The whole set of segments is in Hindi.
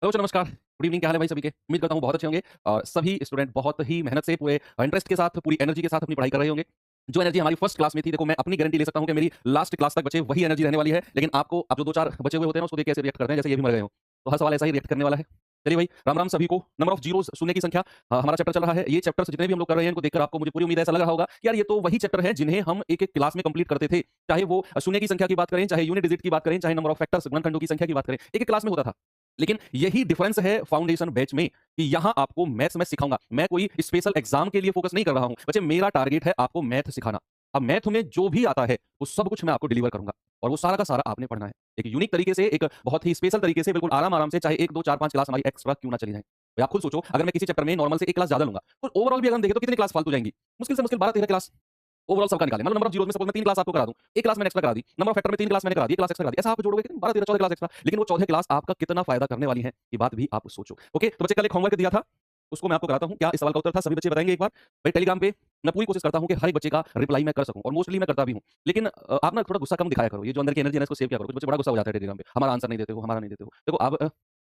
हेलो, नमस्कार, गुड इवनिंग। क्या हाल है भाई सभी के? उम्मीद करता हूँ बहुत अच्छे होंगे और सभी स्टूडेंट बहुत ही मेहनत से पूरे इंटरेस्ट के साथ, पूरी एनर्जी के साथ अपनी पढ़ाई कर रहे होंगे। जो एनर्जी हमारी फर्स्ट क्लास में थी, देखो मैं अपनी गारंटी ले सकता हूँ कि मेरी लास्ट क्लास तक बचे वही एनर्जी रहने वाली है। लेकिन आपको अब जो 2-4 बचे हुए होते हैं ना, उसको देख के ऐसे रिएक्ट करते हैं जैसे ये भी मर गए हों। तो हर सवाल ऐसा ही रिएक्ट करने वाला है। चलिए भाई, राम-राम सभी को। नंबर ऑफ जीरोज़ सुनने की संख्या हमारा चैप्टर चल रहा है। ये चैप्टर्स जितने भी हम लोग कर रहे हैं, इनको देखकर आपको मुझे पूरी उम्मीद है ऐसा लग रहा होगा कि यार ये तो वही चैप्टर है जिन्हें हम एक-एक क्लास में कंप्लीट करते थे। चाहे वो शून्य की संख्या की बात करें, चाहे यूनिट डिजिट की बात करें, चाहे नंबर ऑफ फैक्टर्स गुणनखंडों की संख्या की बात करें, एक-एक क्लास में होता था। लेकिन यही डिफरेंस है फाउंडेशन बैच में कि यहाँ आपको मैथ्स मैं सिखाऊंगा। मैं कोई स्पेशल एग्जाम के लिए फोकस नहीं कर रहा हूँ। बच्चे, मेरा टारगेट है आपको मैथ सिखाना। अब मैथ में जो भी आता है वो सब कुछ मैं आपको डिलीवर करूंगा और वो सारा का सारा आपने पढ़ना है। एक यूनिक तरीके से, एक बहुत ही स्पेशल तरीके से, बिल्कुल आराम-आराम से, चाहे 1, 2, 4, 5 क्लास हमारी एक्स्ट्रा क्यों ना चली जाए। भाई आप खुद सोचो, अगर मैं किसी चैप्टर में नॉर्मल से 1 क्लास ज्यादा लूंगा तो ओवरऑल भी अगर हम देखें तो कितनी क्लास फालतू जाएंगी? मुश्किल से मुश्किल 12-13 क्लास ओवरऑल सबका निकालें। मतलब नंबर ऑफ जीरोज़ में सपोज़ मैं 3 क्लास आपको करा दूँ, 1 क्लास मैंने एक्स्ट्रा करा दी, नंबर ऑफ फैक्टर में 3 क्लास मैंने करा दी, 1 क्लास एक्स्ट्रा करा दी। ऐसा आप जोड़ोगे कितनी 12, 13, 14 क्लास एक्स्ट्रा। लेकिन वो 14 क्लास आपका कितना फ़ायदा करने वाली है, ये बात भी आप सोचो। ओके, तो बच्चे कल एक होमवर्क दिया था, उसको मैं आपको कराता हूँ। क्या इस सवाल का उत्तर था? सभी बच्चे बताएँगे एक बार? भाई टेलीग्राम पे मैं पूरी कोशिश करता हूँ कि हर एक बच्चे का रिप्लाई मैं कर सकूँ और मोस्टली मैं करता भी हूँ। लेकिन आप ना थोड़ा गुस्सा कम दिखाया करो। ये जो अंदर की एनर्जी है ना, इसको सेव किया करो। कुछ बच्चे बड़ा गुस्सा हो जाते हैं टेलीग्राम पे, हमारा आंसर नहीं देते हो, हमारा नहीं देते हो। देखो अब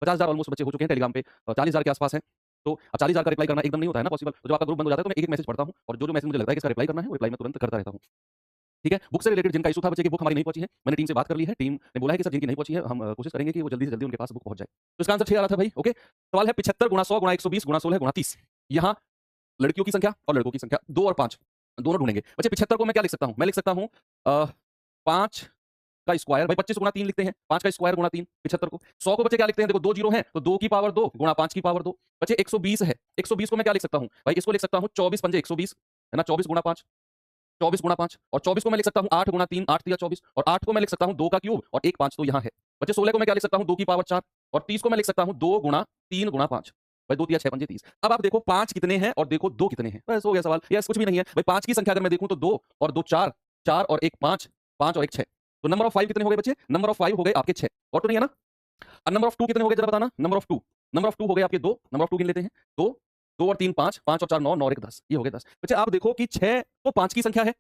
50,000 ऑलमोस्ट बच्चे हो चुके हैं टेलीग्राम पे, 40,000 के आस-पास हैं। तो अब 40,000 का रिप्लाई करना एकदम नहीं होता है ना पॉसिबल। तो जब आपका ग्रुप बंद हो जाता है तो मैं एक-एक मैसेज पढ़ता हूँ और जो-जो मैसेज मुझे लगता है कि इसका रिप्लाई करना है, वो रिप्लाई मैं तुरंत करता रहता हूँ। ठीक है? बुक से रिलेटेड जिनका इश्यू था बच्चे की बुक हमारी नहीं पहुँची है, मैंने टीम से बात कर ली है। टीम ने बोला है कि सर जिनकी नहीं पहुँची है, हम कोशिश करेंगे कि वो जल्दी से जल्दी उनके पास बुक पहुँच जाए। तो इसका आंसर 6 आ रहा था भाई, ओके? सवाल है 75 गुणा 100 गुणा 120 गुणा 16 गुणा 30। यहाँ लड़कियों की संख्या और लड़कों की संख्या 2 और 5 दोनों ढूँढेंगे। बच्चे 75 को मैं क्या लिख सकता हूँ? मैं लिख सकता हूँ 5 का स्क्वायर, भाई 25 गुणा 3 लिखते हैं, 5 का स्क्वायर गुणा 3, 75 को। 100 को बच्चे क्या लिखते हैं? देखो 2 जीरो हैं, तो 2 की पावर 2 गुणा 5 की पावर 2। बच्चे 120 है, 120 को मैं क्या लिख सकता हूँ? भाई इसको लिख सकता हूँ 24 पंजे 120, है ना? 24 गुणा 5, 24 गुणा 5 और 24 को मैं लिख सकता हूँ 8 गुणा 3, 8 तिया 24 और 8 को मैं लिख सकता हूँ 2 का क्यूब और 1 5 तो यहाँ है। बच्चे 16 को मैं क्या लिख सकता हूँ? 2 की पावर 4 और 30 को मैं लिख सकता हूँ 2 गुणा 3 गुणा 5। भाई 2 तिया 6 पंजे 30। अब आप देखो 5 कितने हैं और देखो 2 कितने हैं। बस हो गया सवाल। यस, कुछ भी नहीं है। भाई 5 की संख्या अगर मैं देखूँ तो 2 और 2 4, 4 और 1 5, 5 और 1 6। तो नंबर ऑफ 5 कितने हो गए बच्चे? नंबर ऑफ 5 हो गए आपके 6। और तो नहीं है ना? नंबर ऑफ 2 कितने हो गए जरा बताना? नंबर ऑफ 2, नंबर ऑफ 2 हो गए आपके 2, नंबर ऑफ 2 गिन लेते हैं। 2, 2 और 3 5, 5 और 4 9, 9 और 1 10, ये हो गए 10। बच्चे आप देखो कि 6 तो 5 की संख्या है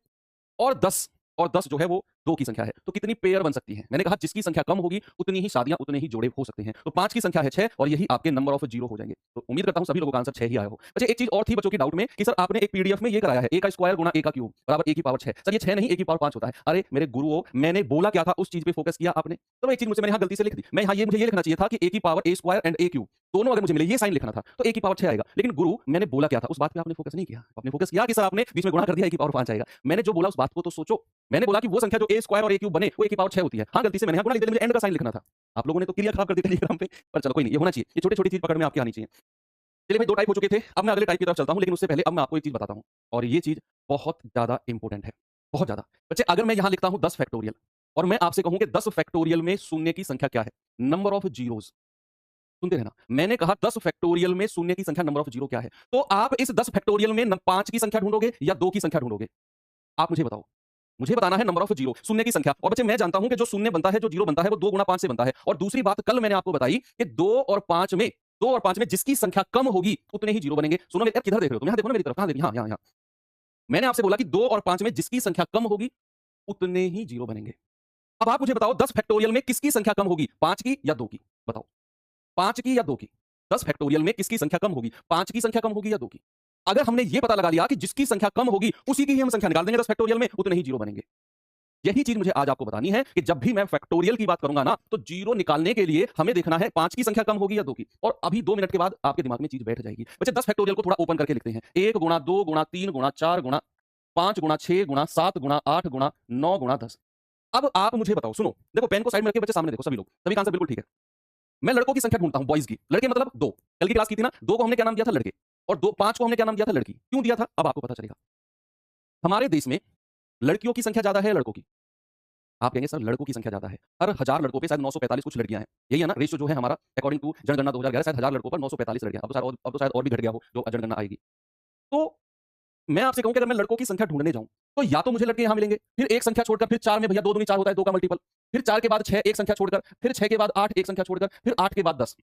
और 10 जो है वो 2 की संख्या है। तो कितनी पेयर बन सकती है? मैंने कहा जिसकी संख्या कम होगी उतनी ही शादियां, उतने ही जोड़े हो सकते हैं। तो 5 की संख्या है 6 और यही आपके नंबर ऑफ जीरो हो जाएंगे। तो उम्मीद करता हूं सभी लोगों का आंसर 6 ही आया हो। अच्छा, एक चीज और थी बच्चों की डाउट में कि सर आपने एक पीडीएफ में ये कराया है, a का स्क्वायर गुणा a का क्यूब बराबर a की पावर 6। सर ये 6 नहीं, a की पावर 5 होता है। अरे मेरे गुरुओं, मैंने बोला क्या था उस चीज पे फोकस किया आपने। तो एक चीज मुझे मैंने यहाँ गलती से लिख दी। मैं यहाँ ये मुझे ये लिखना चाहिए था कि a की power a square and a cube दोनों अगर मुझे मिले, ये साइन लिखना था तो a की पावर 6 आएगा। लेकिन गुरु, मैंने बोला क्या था उस बात पे आपने फोकस नहीं किया। आपने फोकस किया कि सर आपने बीच में गुणा कर दिया, a की पावर 5 आएगा। मैंने जो बोला उस बात को तो सोचो। मैंने बोला कि वो संख्या जो a स्क्वायर और a क्यूब बने वो a की पावर 6 होती है। हाँ, गलती से मैंने यहाँ गुणा लिख दिया, मुझे एंड का साइन लिखना था। आप लोगों ने तो क्लियर खराब कर दी टेलीग्राम पे। पर चलो कोई नहीं, ये होना चाहिए। ये छोटी-छोटी चीज पकड़ में आपकी आनी चाहिए। चलिए भाई, 2 टाइप हो चुके थे। अब मैं अगले टाइप की तरफ चलता हूँ, लेकिन उससे पहले अब मैं आपको एक चीज बताता हूँ और ये चीज बहुत ज्यादा इंपॉर्टेंट है, बहुत ज्यादा। बच्चे अगर मैं यहाँ लिखता हूँ 10 फैक्टोरियल और मैं आपसे कहूँ कि 10 फैक्टोरियल में शून्य की संख्या क्या है? Number of zeros. सुनते रहना। मैंने कहा 10 फैक्टोरियल में शून्य की संख्या नंबर ऑफ जीरो क्या है? तो आप इस 10 फैक्टोरियल में 5 की संख्या ढूंढोगे या 2 की संख्या ढूंढोगे? आप मुझे बताओ। मुझे बताना है नंबर ऑफ जीरो, शून्य की संख्या। और बच्चे मैं जानता हूं कि जो शून्य बनता है, जो जीरो बनता है, वो 2 गुणा 5 से बनता है। और दूसरी बात कल मैंने आपको बताई कि 2 और 5 में जिसकी संख्या कम होगी उतने ही जीरो बनेंगे। सुनो मेरे, किधर देख रहे हो तुम? यहां देखो ना मेरी तरफ। कहां देख रही? यहां यहां यहां। मैंने आपसे बोला कि 2 और 5 में जिसकी संख्या कम होगी उतने ही जीरो बनेंगे। अब आप मुझे बताओ 10 फैक्टोरियल में किसकी संख्या कम होगी? 5 की या 2 की? बताओ। 5 की या 2 की? 10 फैक्टोरियल में किसकी संख्या कम होगी? 5 की संख्या कम होगी या 2 की? अगर हमने ये पता लगा लिया कि जिसकी संख्या कम होगी उसी की ही हम संख्या निकाल देंगे 10 फैक्टोरियल में, उतने ही जीरो बनेंगे। यही चीज मुझे आज आपको बतानी है कि जब भी मैं फैक्टोरियल की बात करूंगा ना, तो जीरो निकालने के लिए हमें देखना है 5 की संख्या कम होगी या 2 की। और अभी 2 मिनट के बाद आपके दिमाग में चीज बैठ जाएगी। बच्चे 10 फैक्टोरियल को थोड़ा ओपन करके लिखते हैं। 1 गुणा 2 गुणा 3 गुणा 4 गुणा 5 गुणा 6 गुणा 7 गुणा 8 गुणा 9 गुणा 10। अब आप मुझे बताओ, सुनो, देखो पेन को साइड में रखिए बच्चे, सामने देखो सभी लोग, सभी का आंसर बिल्कुल ठीक है। मैं लड़कों की संख्या ढूंढता हूं, बॉयज की। लड़के मतलब 2। कल की क्लास की थी ना, 2 को हमने क्या नाम दिया था? लड़के। और 2 5 को हमने क्या नाम दिया था? लड़की। क्यों दिया था अब आपको पता चलेगा। हमारे देश में लड़कियों की संख्या ज्यादा है लड़कों की? आप कहेंगे सर लड़कों की संख्या ज्यादा है। हर 1000 लड़कों पे शायद 945 कुछ लड़कियां हैं। यही है ना रेशियो जो है हमारा अकॉर्डिंग टू जनगणना 2011, शायद 1000 लड़कों पर 945 लड़कियां। अब तो शायद और भी घट गया हो जो जनगणना आएगी। तो मैं आपसे कहूं कि अगर मैं लड़कों की संख्या ढूंढने जाऊं तो या तो मुझे लड़के यहां मिलेंगे, फिर एक संख्या छोड़कर, फिर 4 में भैया 2 दूनी 4 होता है, 2 का मल्टीपल, फिर 4 के बाद 6 एक संख्या छोड़कर, फिर 6 के बाद 8 एक संख्या छोड़कर, फिर 8 के बाद 10।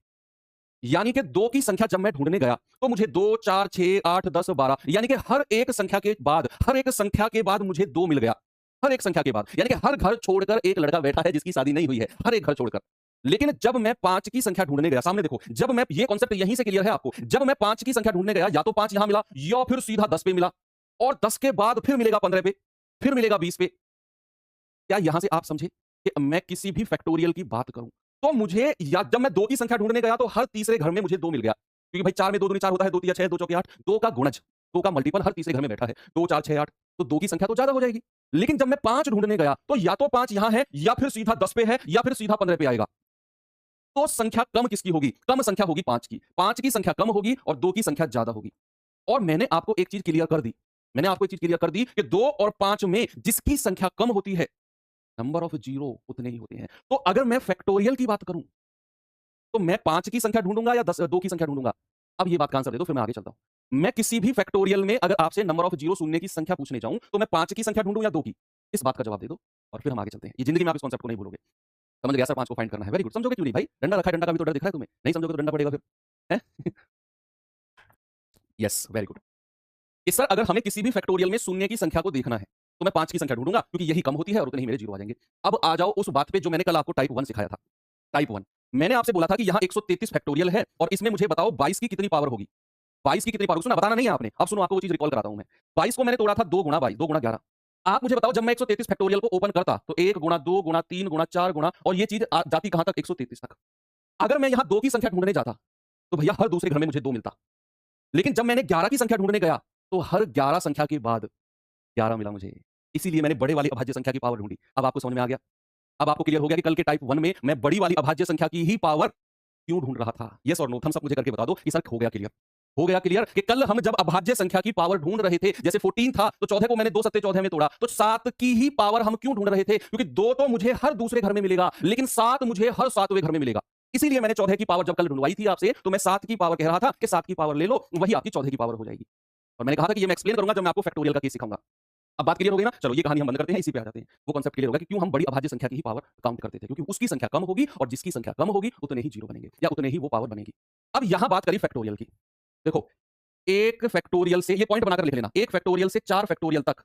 यानी कि 2 की संख्या जब मैं ढूंढने गया तो मुझे 2 4 6 8 10 12, यानी कि हर एक संख्या के बाद, हर एक संख्या के बाद मुझे 2 मिल गया। हर एक संख्या के बाद, यानी कि हर घर छोड़कर एक लड़का बैठा है जिसकी शादी नहीं हुई है, हर एक घर छोड़कर। लेकिन जब मैं 5 की संख्या ढूंढने गया, सामने देखो, जब मैं, ये कॉन्सेप्ट यहीं से क्लियर है आपको, जब मैं 5 की संख्या ढूंढने गया, या तो 5 यहां मिला या फिर सीधा 10 पे मिला, और 10 के बाद फिर मिलेगा 15 पे, फिर मिलेगा 20 पे। क्या यहां से आप समझे कि मैं किसी भी फैक्टोरियल की बात करूं तो मुझे, या जब मैं 2 की संख्या ढूंढने गया तो हर तीसरे घर में मुझे 2 मिल गया, क्योंकि भाई 4 में 2 दूनी 4 होता है, 2 तिया 6, 2 चौके 8, 2 का गुणज, 2 का मल्टीपल हर तीसरे घर में बैठा है, 2 4 6 8, तो 2 की संख्या तो ज्यादा हो जाएगी। लेकिन जब मैं 5 ढूंढने गया तो या तो 5 यहां है, या फिर सीधा 10 पे है, या फिर सीधा 15 पे आएगा। तो संख्या कम किसकी होगी? कम संख्या होगी 5 की। 5 की संख्या कम होगी और 2 की संख्या ज्यादा होगी। और मैंने आपको एक चीज क्लियर कर दी, मैंने आपको एक चीज क्लियर कर दी कि 2 और 5 में जिसकी संख्या कम होती है, नंबर ऑफ जीरो उतने ही होते हैं। तो अगर मैं फैक्टोरियल की बात करूं तो मैं 5 की संख्या ढूंढूंगा या 2 की संख्या ढूंढूंगा? अब ये बात का आंसर दे दो, फिर मैं आगे चलता हूं। मैं किसी भी फैक्टोरियल में अगर आपसे नंबर ऑफ जीरो शून्य की संख्या पूछने जाऊं तो मैं 5 की संख्या ढूंढूं या 2 की? इस बात का जवाब दे दो और फिर हम आगे चलते हैं। ये जिंदगी में आप इस कॉन्सेप्ट को नहीं भूलोगे। समझ गया सर, 5 को फाइंड करना है, वेरी गुड। समझोगे क्यों नहीं भाई? डंडा रखा है, डंडा का भी तो डर दिख रहा है तुम्हें, नहीं समझोगे तो डंडा पड़ेगा फिर, है? Yes, very good. कि सर अगर हमें किसी भी फैक्टोरियल में शून्य की संख्या को देखना है तो मैं 5 की संख्या ढूंढूंगा, क्योंकि यही कम होती है और उतने ही मेरे जीरो आ जाएंगे। अब आ जाओ उस बात पे जो मैंने कल आपको टाइप 1 सिखाया था। टाइप 1 मैंने आपसे बोला था कि यहां 133 फैक्टोरियल है और इसमें मुझे बताओ 22 की कितनी पावर होगी? 22 की कितनी पावर, सुना बताना नहीं है आपने, अब सुनो आपको वो चीज रिकॉल कराता हूं मैं। 22 को मैंने तोड़ा था 2 गुणा 22, 2 गुणा 11। आप मुझे बताओ जब मैं 133 फैक्टोरियल को ओपन करता तो 1 गुणा 2 गुणा 3 गुणा 4 गुणा, और ये चीज जाती कहां तक? 133 तक। अगर मैं यहां 2 की संख्या ढूंढने जाता तो भैया हर दूसरे घर में मुझे 2 मिलता। लेकिन जब मैंने 11 की संख्या ढूंढने गया तो हर 11 संख्या के बाद 11 मिला मुझे। इसीलिए मैंने बड़े वाली अभाज्य संख्या की पावर ढूंढी। अब आपको समझ में आ गया? अब आपको क्लियर हो गया कि कल के टाइप 1 में मैं बड़ी वाली अभाज्य संख्या की ही पावर क्यों ढूंढ रहा था? यस और नो, थम्स अप मुझे करके बता दो कि सर हो गया क्लियर। हो गया क्लियर कि कल हम जब अभाज्य संख्या की पावर ढूंढ रहे थे, जैसे 14 था तो 14 को मैंने 2 सत्ते 14 में तोड़ा, तो 7 की ही पावर हम क्यों ढूंढ रहे थे? क्योंकि 2 तो मुझे हर दूसरे घर में मिलेगा, लेकिन 7 मुझे हर 7वें घर में मिलेगा। इसीलिए मैंने 14 की पावर जब कल ढूंढवाई थी आपसे तो मैं 7 की पावर कह रहा था कि 7 की पावर ले लो, वही आपकी 14 की पावर हो जाएगी। और मैंने कहा था कि ये मैं एक्सप्लेन करूंगा जब मैं आपको फैक्टोरियल का केस सिखाऊंगा। अब बात क्लियर हो गई ना? चलो ये कहानी हम बंद करते हैं, इसी पे आ जाते हैं। वो कांसेप्ट क्लियर होगा कि क्यों हम बड़ी अभाज्य संख्या की ही पावर काउंट करते थे, क्योंकि उसकी संख्या कम होगी और जिसकी संख्या कम होगी उतने ही जीरो बनेंगे या उतने ही वो पावर बनेगी। अब यहां बात करी फैक्टोरियल की। देखो, एक फैक्टोरियल से, ये पॉइंट बनाकर लिख लेना, एक फैक्टोरियल से 4 फैक्टोरियल तक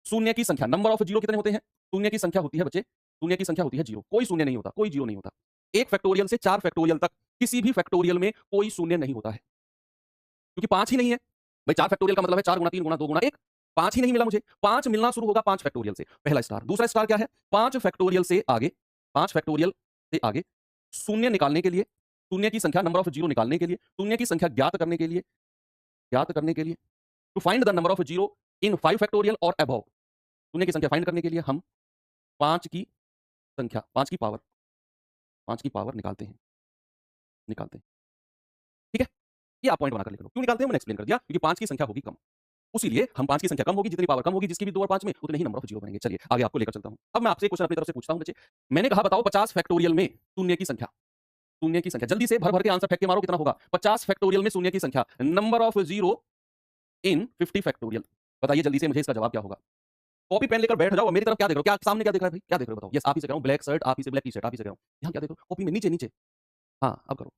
शून्य की संख्या, नंबर ऑफ जीरो कितने होते हैं? शून्य की संख्या होती है बच्चे, शून्य की संख्या होती है जीरो, कोई शून्य नहीं होता, कोई जीरो नहीं होता। एक फैक्टोरियल से 4 फैक्टोरियल तक किसी भी फैक्टोरियल में कोई शून्य नहीं होता है, क्योंकि 5 ही नहीं है। भाई 4 फैक्टोरियल का मतलब है 4 गुणा 3 गुणा 2 गुणा 1, 5 ही नहीं मिला मुझे। 5 मिलना शुरू होगा 5 फैक्टोरियल से, पहला स्टार। दूसरा स्टार क्या है? 5 फैक्टोरियल से आगे, 5 फैक्टोरियल से आगे शून्य निकालने के लिए, शून्य की संख्या, नंबर ऑफ जीरो निकालने के लिए, शून्य की संख्या ज्ञात करने के लिए, ज्ञात करने के लिए, to find the number of zero in 5 factorial और अबव, शून्य की संख्या फाइंड करने के लिए हम 5 की संख्या, 5 की पावर, 5 की पावर निकालते हैं, निकालते हैं। ठीक है? ये आप पॉइंट बनाकर लिख लो। क्यों निकालते हैं मैंने एक्सप्लेन कर दिया, क्योंकि 5 की संख्या होगी कम। उसीलिए हम 5 की संख्या कम होगी, जितनी पावर कम होगी, जिसकी भी 2 और 5 में, उतने ही नंबर ऑफ जीरो बनेंगे। चलिए आगे आपको लेकर चलता हूं। अब मैं आपसे क्वेश्चन अपनी तरफ से पूछता हूं बच्चे। मैंने कहा बताओ 50 फैक्टोरियल में शून्य की संख्या, शून्य की संख्या, जल्दी से भर भर के आंसर फेंक के मारो, कितना होगा? 50 फैक्टोरियल में शून्य की संख्या, number of zero in 50 factorial. बताइए जल्दी से मुझे इसका जवाब क्या होगा? कॉपी पेन लेकर बैठ जाओ और मेरी तरफ क्या देख रहे हो? क्या सामने क्या दिख रहा है भाई? क्या देख रहे हो बताओ? यस, आप ही से कह रहा हूं, ब्लैक शर्ट, आप ही से ब्लैक टी-शर्ट, आप ही से कह रहा हूं। यहां क्या देख रहे हो? कॉपी में नीचे नीचे। हां, अब करो।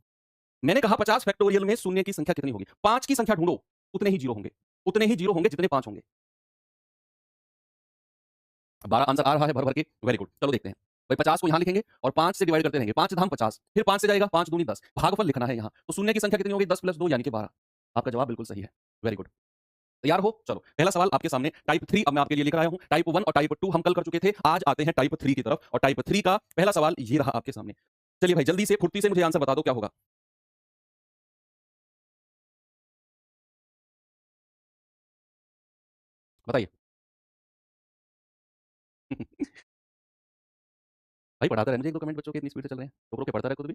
मैंने कहा 50 फैक्टोरियल में शून्य की संख्या कितनी होगी? 5 की संख्या ढूंढो, उतने ही जीरो होंगे, उतने ही जीरो होंगे जितने 5 होंगे। 12 आंसर आ रहा है भर भर के, वेरी गुड। चलो देखते हैं भाई। 50 को यहां लिखेंगे और 5 से डिवाइड करते रहेंगे, 5 धाम 50, फिर 5 से जाएगा 5 दूनी 10, भागफल लिखना है यहां। तो शून्य की संख्या कितनी होगी? 10 + 2 यानी कि 12। आपका जवाब बिल्कुल सही है, वेरी गुड। तैयार हो? चलो पहला सवाल आपके सामने, टाइप 3 अब मैं आपके लिए लेकर आया हूं। टाइप 1 और टाइप 2 हम कल कर चुके थे, आज आते हैं टाइप 3 की तरफ, और टाइप 3 का पहला सवाल ये रहा आपके सामने। चलिए भाई जल्दी से फुर्ती से मुझे आंसर बता दो क्या होगा। बताइए। भाई पढ़ाता रहने मुझे, 1-2 कमेंट बच्चों के इतनी स्पीड से चल रहे हैं, तो रोक के पढ़ता रहे खुद भी।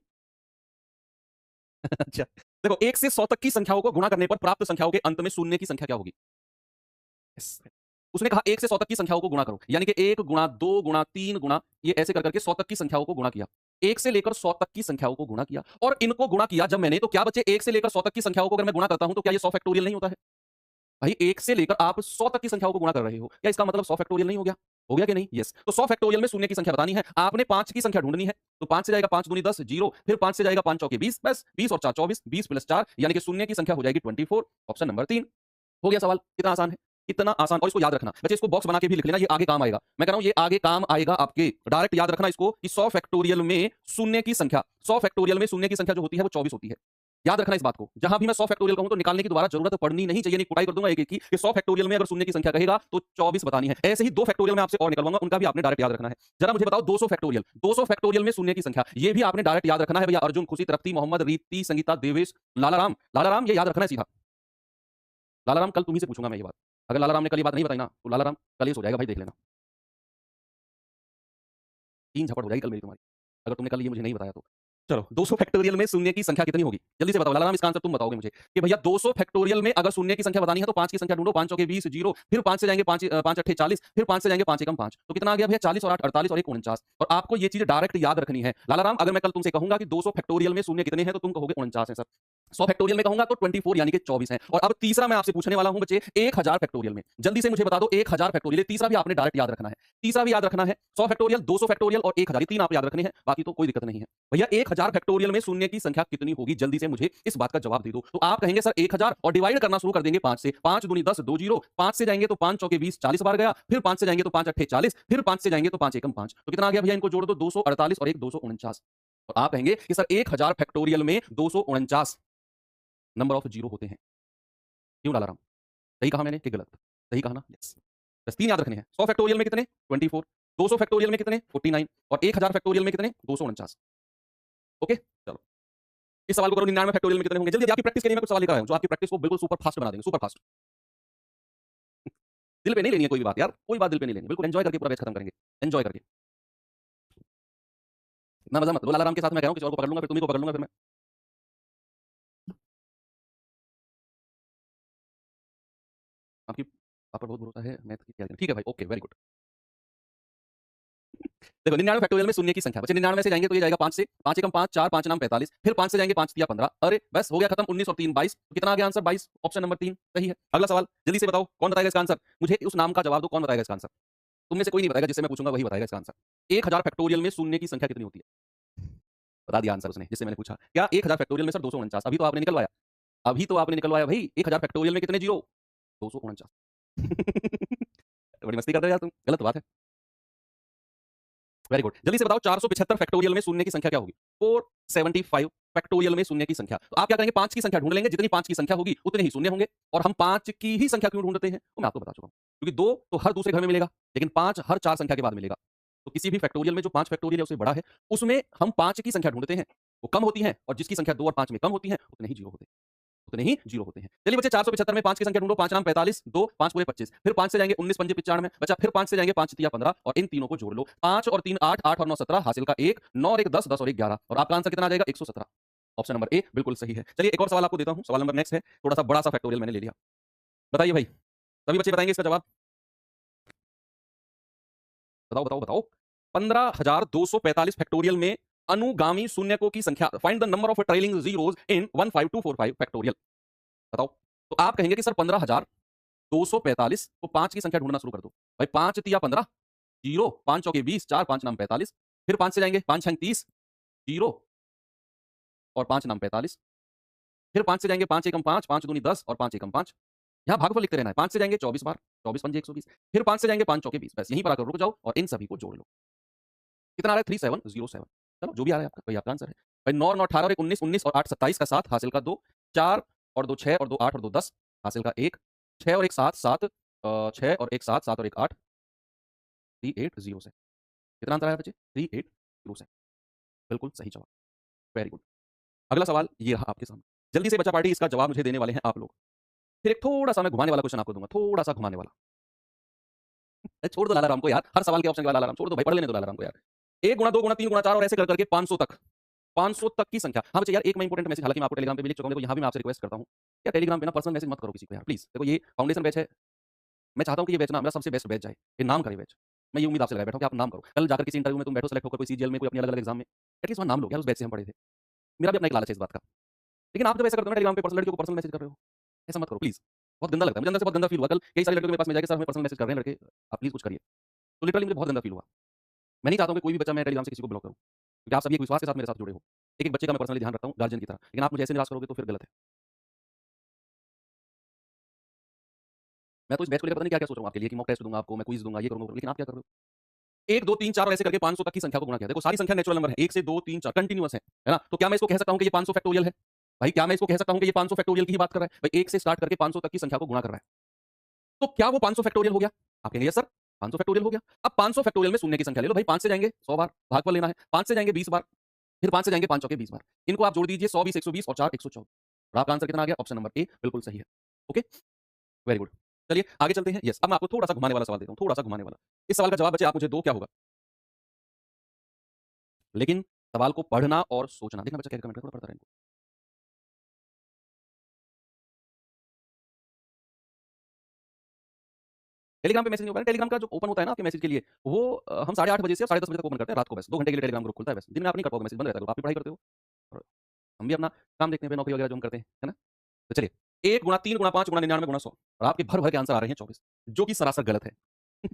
अच्छा, देखो 1 से 100 तक की संख्याओं को गुणा करने पर प्राप्त संख्याओं के अंत में शून्य की संख्या क्या होगी? यस। उसने कहा 1 से 100 तक की संख्याओं को गुणा करो, यानी कि 1 गुणा 2 गुणा 3 गुणा, ये ऐसे कर करके 100 तक की संख्याओं को गुणा किया। 1 से लेकर 100 तक की संख्याओं को गुणा किया और इनको गुणा किया जब मैंने, तो क्या बच्चे 1 से लेकर 100 तक की संख्याओं को अगर मैं गुणा करता हूं तो क्या ये 100 फैक्टोरियल नहीं होता है? भाई 1 से लेकर आप 100 तक की संख्याओं को गुणा कर रहे हो, क्या इसका मतलब 100 फैक्टोरियल नहीं हो गया? हो गया कि नहीं? यस। तो 100 फैक्टोरियल में शून्य की संख्या बतानी है, आपने 5 की संख्या ढूंढनी है। तो 5 से जाएगा 5 दूनी 10 जीरो, फिर 5 से जाएगा 5 चौके 20, बस 20 और 4 24, 20 + 4 यानी कि शून्य की संख्या हो जाएगी 24। Option number 3। हो गया सवाल, कितना आसान है, इतना आसान। और इसको याद रखना बच्चे, इसको बॉक्स बना के भी लिख लेना, ये आगे काम आएगा। मैं कह रहा हूं ये आगे काम आएगा आपके। डायरेक्ट याद रखना इसको कि 100 फैक्टोरियल में शून्य की संख्या, 100 फैक्टोरियल में शून्य की संख्या जो होती है वो 24 होती है। याद रखना इस बात को। जहां भी मैं 100 फैक्टोरियल कहूं तो निकालने की दोबारा जरूरत पड़नी नहीं चाहिए। नहीं कुटाई कर दूंगा एक एक की कि 100 फैक्टोरियल में अगर शून्य की संख्या कहेगा तो 24 बतानी है। ऐसे ही 2 फैक्टोरियल में आपसे और निकलवाऊंगा, उनका भी आपने डायरेक्ट याद रखना है। जरा मुझे बताओ 200 फैक्टोरियल, 200 फैक्टोरियल में शून्य की संख्या, ये भी आपने डायरेक्ट याद रखना है भैया। अर्जुन, खुशी, तरक्ति, मोहम्मद, रीति, संगीता, देवेश, लालाराम, लालाराम ये याद रखना है सीधा। लालाराम कल तुम्ही से पूछूंगा मैं ये बात। अगर लालाराम ने कल ये बात नहीं बताई ना तो लालाराम कल ही सो जाएगा भाई, देख लेना। 3 झपट हो जाएगी कल मेरी तुम्हारी, अगर तुमने कल ये मुझे नहीं बताया तो। चलो 200 फैक्टोरियल में शून्य की संख्या कितनी होगी? जल्दी से बताओ लालाराम, इसका आंसर तुम बताओगे मुझे कि भैया 200 फैक्टोरियल में अगर शून्य की संख्या बतानी है तो 5 की संख्या ढूंढो। 5 चौके 20, जीरो, फिर 5 से जाएंगे 5 5 अट्ठे 40, फिर 5 से जाएंगे 5 एकम 5, तो कितना आ गया भैया? 40 और 8 48 और 1 49। और आपको ये चीज डायरेक्ट याद रखनी है। लालाराम अगर मैं कल तुमसे कहूंगा कि 200 फैक्टोरियल में शून्य कितने हैं तो तुम कहोगे 49 है सर। 100 फैक्टोरियल में कहूंगा तो 24 यानी कि 24 है। और अब तीसरा मैं आपसे पूछने वाला हूं बच्चे 1000 फैक्टोरियल में। जल्दी से मुझे बता दो 1000 फैक्टोरियल, तीसरा भी आपने डायरेक्ट याद रखना है। तीसरा भी याद रखना है। 100 फैक्टोरियल, 200 फैक्टोरियल और 1000, ये तीन आप याद रखने हैं, बाकी तो कोई दिक्कत नहीं है। भैया 1000 फैक्टोरियल में शून्य की संख्या कितनी होगी? जल्दी से मुझे इस बात का जवाब दे दो। तो आप कहेंगे सर 1000 और डिवाइड करना शुरू कर देंगे 5 से। 5 दूनी 10, 2 जीरो, 5 से जाएंगे तो 5 चौके 20, 40 बार गया, फिर 5 से जाएंगे तो 5 अट्ठे 40, फिर 5 से जाएंगे तो 5 एकम 5, तो कितना आ गया भैया? इनको जोड़ दो, 248 और 1 249। और आप कहेंगे कि सर 1000 फैक्टोरियल में 249 नंबर ऑफ जीरो होते हैं। क्यों लालाराम? सही कहा मैंने कि गलत? सही कहा ना? यस। बस 3 याद रखने हैं। 100 फैक्टोरियल में कितने? 24, 200 फैक्टोरियल में कितने? 49 और 1000 फैक्टोरियल में कितने? 249। ओके, चलो इस सवाल को करो 99 फैक्टोरियल में कितने होंगे? जल्दी आपकी प्रैक्टिस के लिए मैं कुछ सवाल लेकर आया हूं जो आपकी प्रैक्टिस को बिल्कुल सुपर फास्ट बना देंगे, सुपर फास्ट। दिल पे नहीं लेनी है कोई भी बात यार, कोई बात दिल पे नहीं लेनी, बिल्कुल एंजॉय करके पूरा बैच खत्म करेंगे, एंजॉय करके। ना मजा मत लो लालाराम के साथ, मैं कह रहा हूं किसी और को पकड़ लूंगा, फिर तुम्ही को पकड़ लूंगा फिर मैं। आपकी आप पर बहुत भरोसा है, मैथ की तैयारी। ठीक है भाई, ओके, वेरी गुड। देखो 99 फैक्टोरियल में शून्य की संख्या, बच्चे 99 से जाएंगे तो ये जाएगा 5 से, 5 एकम 5, 4 5 नाम 45, फिर 5 से जाएंगे 5 तिया 15, अरे बस हो गया खत्म। 19 और 3 22, तो कितना आ गया आंसर? 22, ऑप्शन नंबर 3 सही है। अगला सवाल जल्दी से बताओ, कौन बताएगा इसका आंसर? मुझे उस नाम का जवाब दो, कौन बताएगा इसका आंसर? तुम में से कोई नहीं बताएगा, जिससे मैं पूछूंगा वही बताएगा इसका आंसर। 1000 फैक्टोरियल में शून्य की संख्या कितनी होती है? बता दिया आंसर उसने, जिससे मैंने पूछा। क्या 1000 फैक्टोरियल में सर 249? अभी तो आपने निकलवाया, अभी तो आपने निकलवाया भाई। 1000 फैक्टोरियल में कितने जीरो? 249। बड़ी मस्ती कर रहे हो यार तुम, गलत बात है। वेरी गुड, जल्दी से बताओ 475 फैक्टोरियल में शून्य की संख्या क्या होगी? 475 फैक्टोरियल में शून्य की संख्या। तो आप क्या करेंगे? 5 की संख्या ढूंढ लेंगे, जितनी 5 की संख्या होगी उतने ही शून्य होंगे। और हम 5 की ही संख्या क्यों ढूंढते हैं वो मैं आपको बता चुका हूं, क्योंकि 2 तो हर दूसरे घर में मिलेगा, लेकिन 5 हर 4 संख्या के बाद मिलेगा। तो किसी भी फैक्टोरियल में जो 5 फैक्टोरियल है उससे बड़ा है, उसमें हम 5 की संख्या ढूंढते हैं, वो कम होती है, और जिसकी संख्या 2 और 5 में कम होती है उतने ही जीरो होते हैं, उतने ही जीरो होते हैं। चलिए बच्चे 475 में 5 की संख्या ढूंढो। 5 नाम 45, 2 5 पूरे 25, फिर 5 से जाएंगे 19 पंजे 95 बचा, फिर 5 से जाएंगे 5 तिया 15 और इन तीनों को जोड़ लो। 5 और 3 8, 8 और 9 17, हासिल का 1, 9 और 1 10, 10 और 1 11, और आपका आंसर कितना आ जाएगा? 117। ऑप्शन नंबर ए बिल्कुल सही है। चलिए एक और सवाल आपको देता हूं, सवाल नंबर नेक्स्ट है, थोड़ा सा बड़ा सा फैक्टोरियल मैंने ले लिया। बताइए भाई, सभी बच्चे बताएंगे इसका जवाब? बताओ बताओ बताओ। 15245 फैक्टोरियल में अनुगामी शून्यकों की संख्या, find the number of trailing zeros in 15245 factorial. बताओ। तो आप कहेंगे कि सर 15245 को 5 की संख्या ढूंढना शुरू कर दो भाई। 5 तिया 15, जीरो, 5 चौके 20, 4 5 नाम 45, फिर 5 से जाएंगे 5 छंग 30, जीरो, और 5 नाम 45, फिर 5 से जाएंगे 5 एकम 5, 5 दूनी 10 और 5 एकम 5। यहाँ भागफल लिखते रहना है। 5 से जाएंगे 24 बार, 24 पंजे 120, फिर 5 से जाएंगे 5 चौके 20, बस यहीं पर आकर रुक जाओ और इन सभी को जोड़ लो। कितना आ रहा है? 3707। चलो जो भी आ रहा है आपका, वही आपका आंसर है भाई। 9 और 9 18 और 1 19, 19 और 8 27 का 7, हासिल का 2, 4 और 2 6 और 2 8 और 2 10, हासिल का 1, 6 और 1 7 7, 6 और 1 7 7 और 1 8, 3807। कितना आंसर आया बच्चे? 3807, बिल्कुल सही जवाब। Very good. अगला सवाल ये रहा आपके सामने, जल्दी से बच्चा पार्टी, इसका जवाब मुझे देने वाले हैं आप लोग। फिर एक थोड़ा सा मैं घुमाने वाला क्वेश्चन आपको दूंगा, थोड़ा सा घुमाने वाला। छोड़ दो लालाराम को यार, हर सवाल के ऑप्शन के बाद लालाराम छोड़ दो भाई, पढ़ लेने दो लालाराम को यार। 1 गुणा 2 गुणा 3 गुणा 4 और ऐसे कर करके 500 तक, 500 तक की संख्या। हाँ बच्चे यार, एक मैं इंपॉर्टेंट मैसेज, हालांकि मैं आपको टेलीग्राम पे भी लिख चुका हूं, देखो यहाँ भी मैं आपसे रिक्वेस्ट करता हूँ यार, टेलीग्राम पे ना पर्सनल मैसेज मत करो किसी को यार प्लीज। देखो ये फाउंडेशन बैच है, मैं चाहता हूँ कि ये बैच ना मेरा सबसे बेस्ट बैच जाए, ये नाम करे बैच। मैं ये उम्मीद आपसे लगाए बैठा हूं कि आप नाम करो, कल जाकर किसी इंटरव्यू में तुम बैठो, सेलेक्ट होकर कोई सीजीएल में, कोई अपनी अलग अलग एग्जाम में, एटलीस्ट वहाँ नाम लो यार, उस बैच से हम पढ़े थे। मेरा भी अपना एक लालच है इस बात का। लेकिन आप जब ऐसा करते हो ना टेलीग्राम पे पर्सनल लड़कियों को पर्सनल मैसेज कर रहे हो, ऐसा मत करो प्लीज, बहुत गंदा लगता है मुझे, अंदर से बहुत गंदा फील हुआ। कल कई सारी लड़कियों के पास में जाके सर हमें पर्सनल मैसेज कर रहे हैं लड़के, आप प्लीज कुछ करिए, तो लिटरली मुझे बहुत गंदा फील हुआ। मैं नहीं चाहता हूं कि कोई भी बच्चा मैं टेलीग्राम से किसी को ब्लॉक करूं, क्योंकि आप सभी एक विश्वास के साथ मेरे साथ जुड़े हो। एक एक बच्चे का मैं पर्सनली ध्यान रखता हूं गार्जियन की तरह, लेकिन आप मुझे ऐसे निराश करोगे तो फिर गलत है। मैं तो इस बैच को लेकर पता नहीं क्या-क्या सोच रहा हूँ आपके लिए कि मॉक टेस्ट दूँगा आपको, मैं क्विज़ दूँगा, ये करूँगा, लेकिन आप क्या कर रहे हो? 1, 2, 3, 4 और ऐसे करके 500 तक की संख्या को गुणा किया। देखो सारी संख्या नेचुरल नंबर है। 1 से 2, 3, 4 कंटीन्यूअस है ना? तो क्या मैं इसको कह सकता हूँ कि ये 500 फैक्टोरियल है? भाई क्या मैं इसको कह सकता हूँ कि ये 500 फैक्टोरियल की ही बात कर रहा है? भाई 1 से स्टार्ट करके 500 तक की संख्या को गुणा कर रहा है। तो क्या वो 500 फैक्टोरियल हो गया? आप कहेंगे यस सर, 500 फैक्टोरियल हो गया। अब 500 फैक्टोरियल में शून्य की संख्या ले लो भाई, 5 से जाएँगे 100 बार, भागफल लेना है। 5 से जाएँगे 20 बार, फिर 5 से जाएँगे 5 चौके 20 बार। इनको आप जोड़ दीजिए 100, 20, 120 और 4 114। और आपका आंसर कितना आ गया? ऑप्शन नंबर ए बिल्कुल सही है। Okay, very good. चलिए आगे चलते हैं। यस, अब मैं आपको थोड़ा-सा घुमाने वाला सवाल देता हूँ, थोड़ा-सा घुमाने वाला। इस सवाल का जवाब बचे आप मुझे दो क्या होगा? लेकिन सवाल को पढ़ना और सोचना। देखना बच्चा क्या कमेंट में थोड़ा पढ़ता रहे इनको। टेलीग्राम पे मैसेज नहीं हो पा रहा है। टेलीग्राम का जो ओपन होता है ना आपके मैसेज के लिए, वो हम 8:30 बजे से 10:30 बजे तक ओपन करते हैं रात को बस। 2 घंटे के लिए टेलीग्राम ग्रुप खुलता है बस। दिन में आप नहीं कर पाओगे, मैसेज बंद रहता है ग्रुप। आप भी पढ़ाई करते हो और हम भी अपना काम देखते हैं, नौकरी वगैरह जो हम करते हैं, है ना? तो चलिए 1 गुणा 3 गुणा 5 गुणा 99 गुणा 100 और आपके भर-भर के आंसर आ रहे हैं 24 जो कि सरासर गलत है।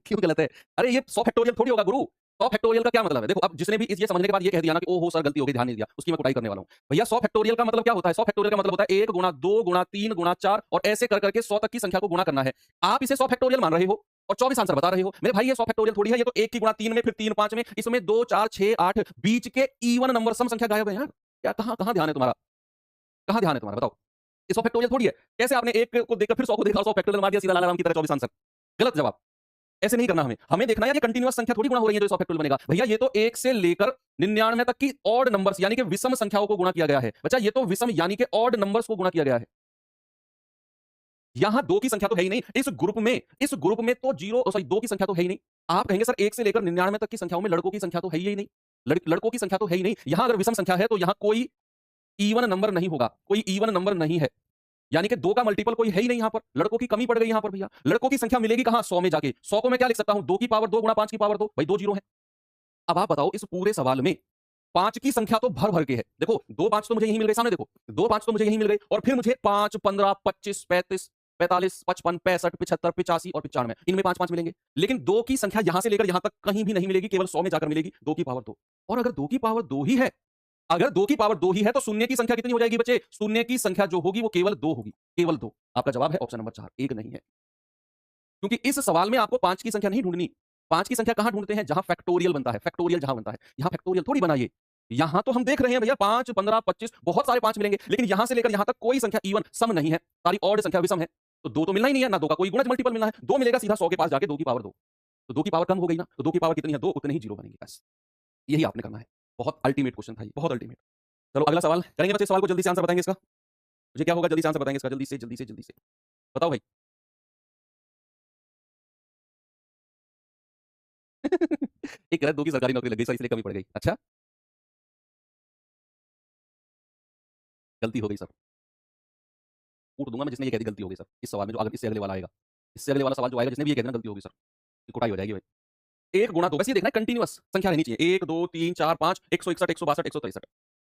क्यों गलत है? अरे ये 100 फैक्टोरियल थोड़ी होगा गुरु। 100 फैक्टोरियल का क्या मतलब है? देखो अब जिसने भी ये समझने के बाद ये कह दिया ना कि ओहो सर गलती हो गई, ध्यान नहीं दिया, उसकी मैं कुटाई करने वाला हूँ। भैया 100 फैक्टोरियल का मतलब क्या होता है? 100 फैक्टोरियल का मतलब होता है 1 गुणा 2 गुणा 3 गुणा 4 और ऐसे कर करके 100 तक की संख्या को गुणा करना है। आप इसे 100 फैक्टोरियल मान रहे हो और 24 आंसर बता रहे हो। मेरे भाई ये 100 फैक्टोरियल थोड़ी है, ये तो 1 की गुणा 3 में, फिर 3 5 में, इसमें 2 4 6 8 बीच के इवन नंबर सम संख्या गायब है यार। क्या कहाँ कहाँ ध्यान है तुम्हारा? कहाँ ध्यान है तुम्हारा बताओ? ये 100 फैक्टोरियल थोड़ी है। कैसे आपने 1 को देखकर फिर 100 को देखा और 100 फैक्टोरियल मार दिया सीधा लाला राम की तरह 24 आंसर? गलत जवाब। ऐसे नहीं करना हमें। हमें देखना है यार ये कंटीन्यूअस संख्या थोड़ी गुणा हो रही है जो 100 फैक्टोरियल बनेगा। भैया ये तो 1 से लेकर 99 तक की ऑड नंबर्स यानी कि विषम संख्याओं को गुणा किया गया है। बच्चा ये तो विषम यानी कि ऑड नंबर्स को गुणा किया गया है। यहां 2 की संख्या तो है ही नहीं। इस ग्रुप में तो 2 की संख्या तो है ही नहीं। आप कहेंगे सर 1 से लेकर 99 तक की संख्याओं में लड़कों की संख्या तो है ही नहीं। लड़कों की संख्या तो है ही नहीं। यहां अगर विषम संख्या है तो यहां कोई इवन नंबर नहीं होगा। कोई इवन नंबर नहीं है। यानी कि 2 का मल्टीपल कोई है ही नहीं यहां पर। लड़कों की कमी पड़ गई यहां पर भैया। लड़कों की संख्या मिलेगी कहां? 100 में जाके। 100 को मैं क्या लिख सकता हूं? 2 की पावर 2 गुणा 5 की पावर 2 भाई 2 जीरो है। अब आप बताओ इस पूरे सवाल में 5 की संख्या तो भर भर के है। देखो 2 5 तो मुझे यहीं मिल गए, सामने देखो 2 5 तो मुझे यहीं मिल गए और फिर मुझे 5 15 25 35 45 55 65 75 85 और 95 इनमें 5 5 मिलेंगे। लेकिन 2 की संख्या यहां से लेकर यहां तक कहीं भी नहीं मिलेगी, केवल 100 में जाकर मिलेगी 2 की पावर 2। और अगर 2 की पावर 2 ही है, अगर 2 की पावर 2 ही है तो शून्य की संख्या कितनी हो जाएगी बच्चे? शून्य की संख्या जो होगी वो केवल 2 होगी, केवल 2। आपका जवाब है ऑप्शन नंबर 4, 1 नहीं है। क्योंकि इस सवाल में आपको 5 की संख्या नहीं ढूँढनी। 5 की संख्या कहाँ ढूँढते हैं? जहाँ फैक्टोरियल बनता है, फैक्टोरियल जहाँ बनता है। यहाँ फैक्टोरियल थोड़ी बना ये। यहाँ तो हम देख रहे हैं भैया 5, 15, 25 बहुत सारे 5 मिलेंगे, लेकिन यहाँ से लेकर यहाँ तक कोई संख्या इवन सम नहीं है। सारी ऑड संख्या विषम है। तो 2 तो मिलना ही नहीं है, ना 2 का कोई गुणज मल्टीपल मिलना है। 2 मिलेगा सीधा 100 के पास जाके 2 की पावर 2। तो 2 की पावर कम हो गई ना, तो 2 की पावर कितनी है? 2 उतने ही जीरो बनेंगे बस। यही आपने करना है। बहुत अल्टीमेट क्वेश्चन था ये, बहुत अल्टीमेट। चलो अगला सवाल करेंगे बच्चे, इस सवाल को जल्दी से आंसर बताएँगे इसका? मुझे क्या होगा जल्दी से आंसर बताएँगे इसका? जल्दी से, जल्दी से, जल्दी से। बताओ भाई। एक कह रहा है 2 की सरकारी नौकरी लग गई सर इसलिए कमी पड़ गई। अच्छा, गलती हो गई सर। कूट दूँगा मैं जिसने ये कह दी गलती हो गई सर। इस सवाल में जो अगर इससे अगले वाला आएगा। इससे अगले वाला सवाल जो आएगा जिसने भी ये कह दिया ना गलती हो गई सर। ये कुटाई हो जाएगी भाई। 1 गुणा 2 बस ये देखना है कंटीन्यूअस संख्या रहनी चाहिए। 1 2 3 4 5 161 162 163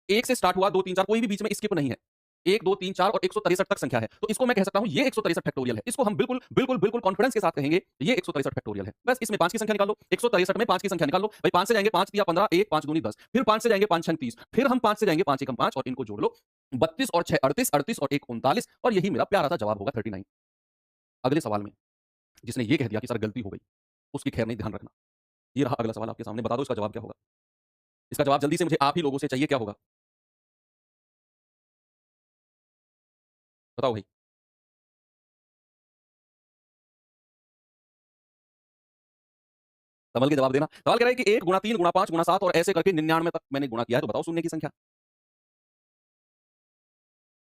1 से स्टार्ट हुआ 2 3 4 कोई भी बीच में स्किप नहीं है। 1 2 3 4 और 163 तक संख्या है। तो इसको मैं कह सकता हूँ ये 163 फैक्टोरियल है। इसको हम बिल्कुल, बिल्कुल, बिल्कुल कॉन्फिडेंस के साथ कहेंगे ये 163 फैक्टोरियल है। बस इसमें 5 की संख्या निकालो। 163 में 5 की संख्या निकाल लो। भाई 5 से जाएँगे 5 तिया 15 1 5 दूनी 10 फिर 5 से जाएँगे 5 छंग 30 फिर हम 5 से जाएँगे 5 एकम 5 और इनको जोड़ लो। 32 और 6 38 38 और 1 39 और यही मेरा प्यारा सा जवाब होगा 39। अगले सवाल में जिसने ये कह दिया कि सर गलती हो गई, उसकी खैर नहीं, ध्यान रखना। ये रहा अगला सवाल आपके सामने, बता दो इसका जवाब क्या होगा? इसका जवाब जल्दी से मुझे आप ही लोगों से चाहिए, क्या होगा? बताओ भाई। संभल के जवाब देना। सवाल कह रहा है कि 1 गुणा 3 गुणा 5 गुणा 7 और ऐसे करके 99 तक मैंने गुणा किया है, तो बताओ शून्य की संख्या।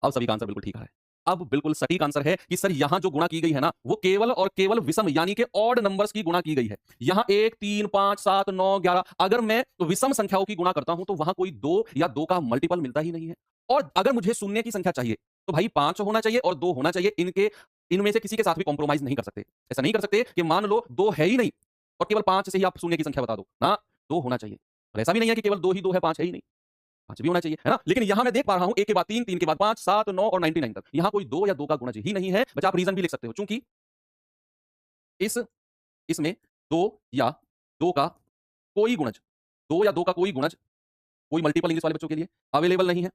अब सभी का आंसर बिल्कुल ठीक आ रहा है। अब बिल्कुल सटीक आंसर है कि सर यहां जो गुणा की गई है ना, वो केवल और केवल विषम यानी कि ऑड नंबर्स की गुणा की गई है। यहां 1 3 5 7 9 11 अगर मैं विषम संख्याओं की गुणा करता हूं तो वहां कोई 2 या 2 का मल्टीपल मिलता ही नहीं है। और अगर मुझे शून्य की संख्या चाहिए तो भाई 5 होना चाहिए और 2 होना चाहिए। इनमें से किसी के साथ भी कॉम्प्रोमाइज नहीं कर सकते। ऐसा नहीं कर सकते कि मान लो 2 है ही नहीं और केवल 5 से ही आप शून्य की संख्या बता दो ना, 2 होना चाहिए। और ऐसा भी नहीं है कि केवल 2 ही 2 है, 5 है ही नहीं। 5 भी होना चाहिए, है ना? लेकिन यहां मैं देख पा रहा हूं 1 के बाद 3 3 के बाद 5 7 9 और 99 तक। यहां कोई 2 या 2 का गुणज ही नहीं है। बच्चा आप रीजन भी लिख सकते हो, चूंकि इस इसमें 2 या 2 का कोई गुणज 2 या 2 का कोई गुणज, कोई मल्टीपल इंग्लिश वाले बच्चों के लिए अवेलेबल नहीं है।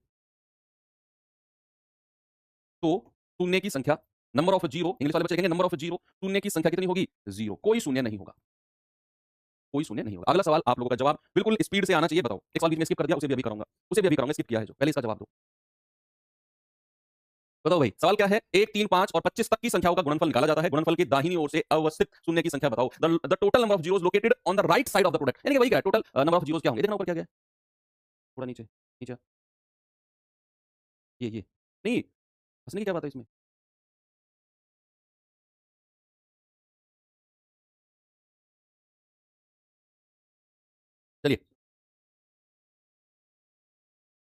तो शून्य की संख्या नंबर ऑफ जीरो, इंग्लिश वाले बच्चे लिखेंगे नंबर ऑफ जीरो, शून्य की संख्या कितनी होगी? जीरो। कोई शून्य नहीं होगा, कोई शून्य नहीं होगा। अगला सवाल आप लोगों का जवाब बिल्कुल स्पीड से आना चाहिए। बताओ, एक सवाल बीच में स्किप कर दिया, उसे भी अभी कराऊंगा, उसे भी अभी कराऊंगा, स्किप किया है जो, पहले इसका जवाब दो। बताओ भाई, सवाल क्या है? 1, 3, 5 और 25 तक की संख्याओं का गुणनफल निकाला जाता है। गुणनफल की दाहिनी ओर से अवस्थित शून्य की संख्या बताओ। The total number of zeros located on the right side of the product, यानी कि वही क्या है, टोटल नंबर ऑफ जीरोस क्या होंगे? देखना ऊपर क्या गया है, थोड़ा नीचे, नीचे ये नहीं, हंसने की क्या बात है इसमें? चलिए,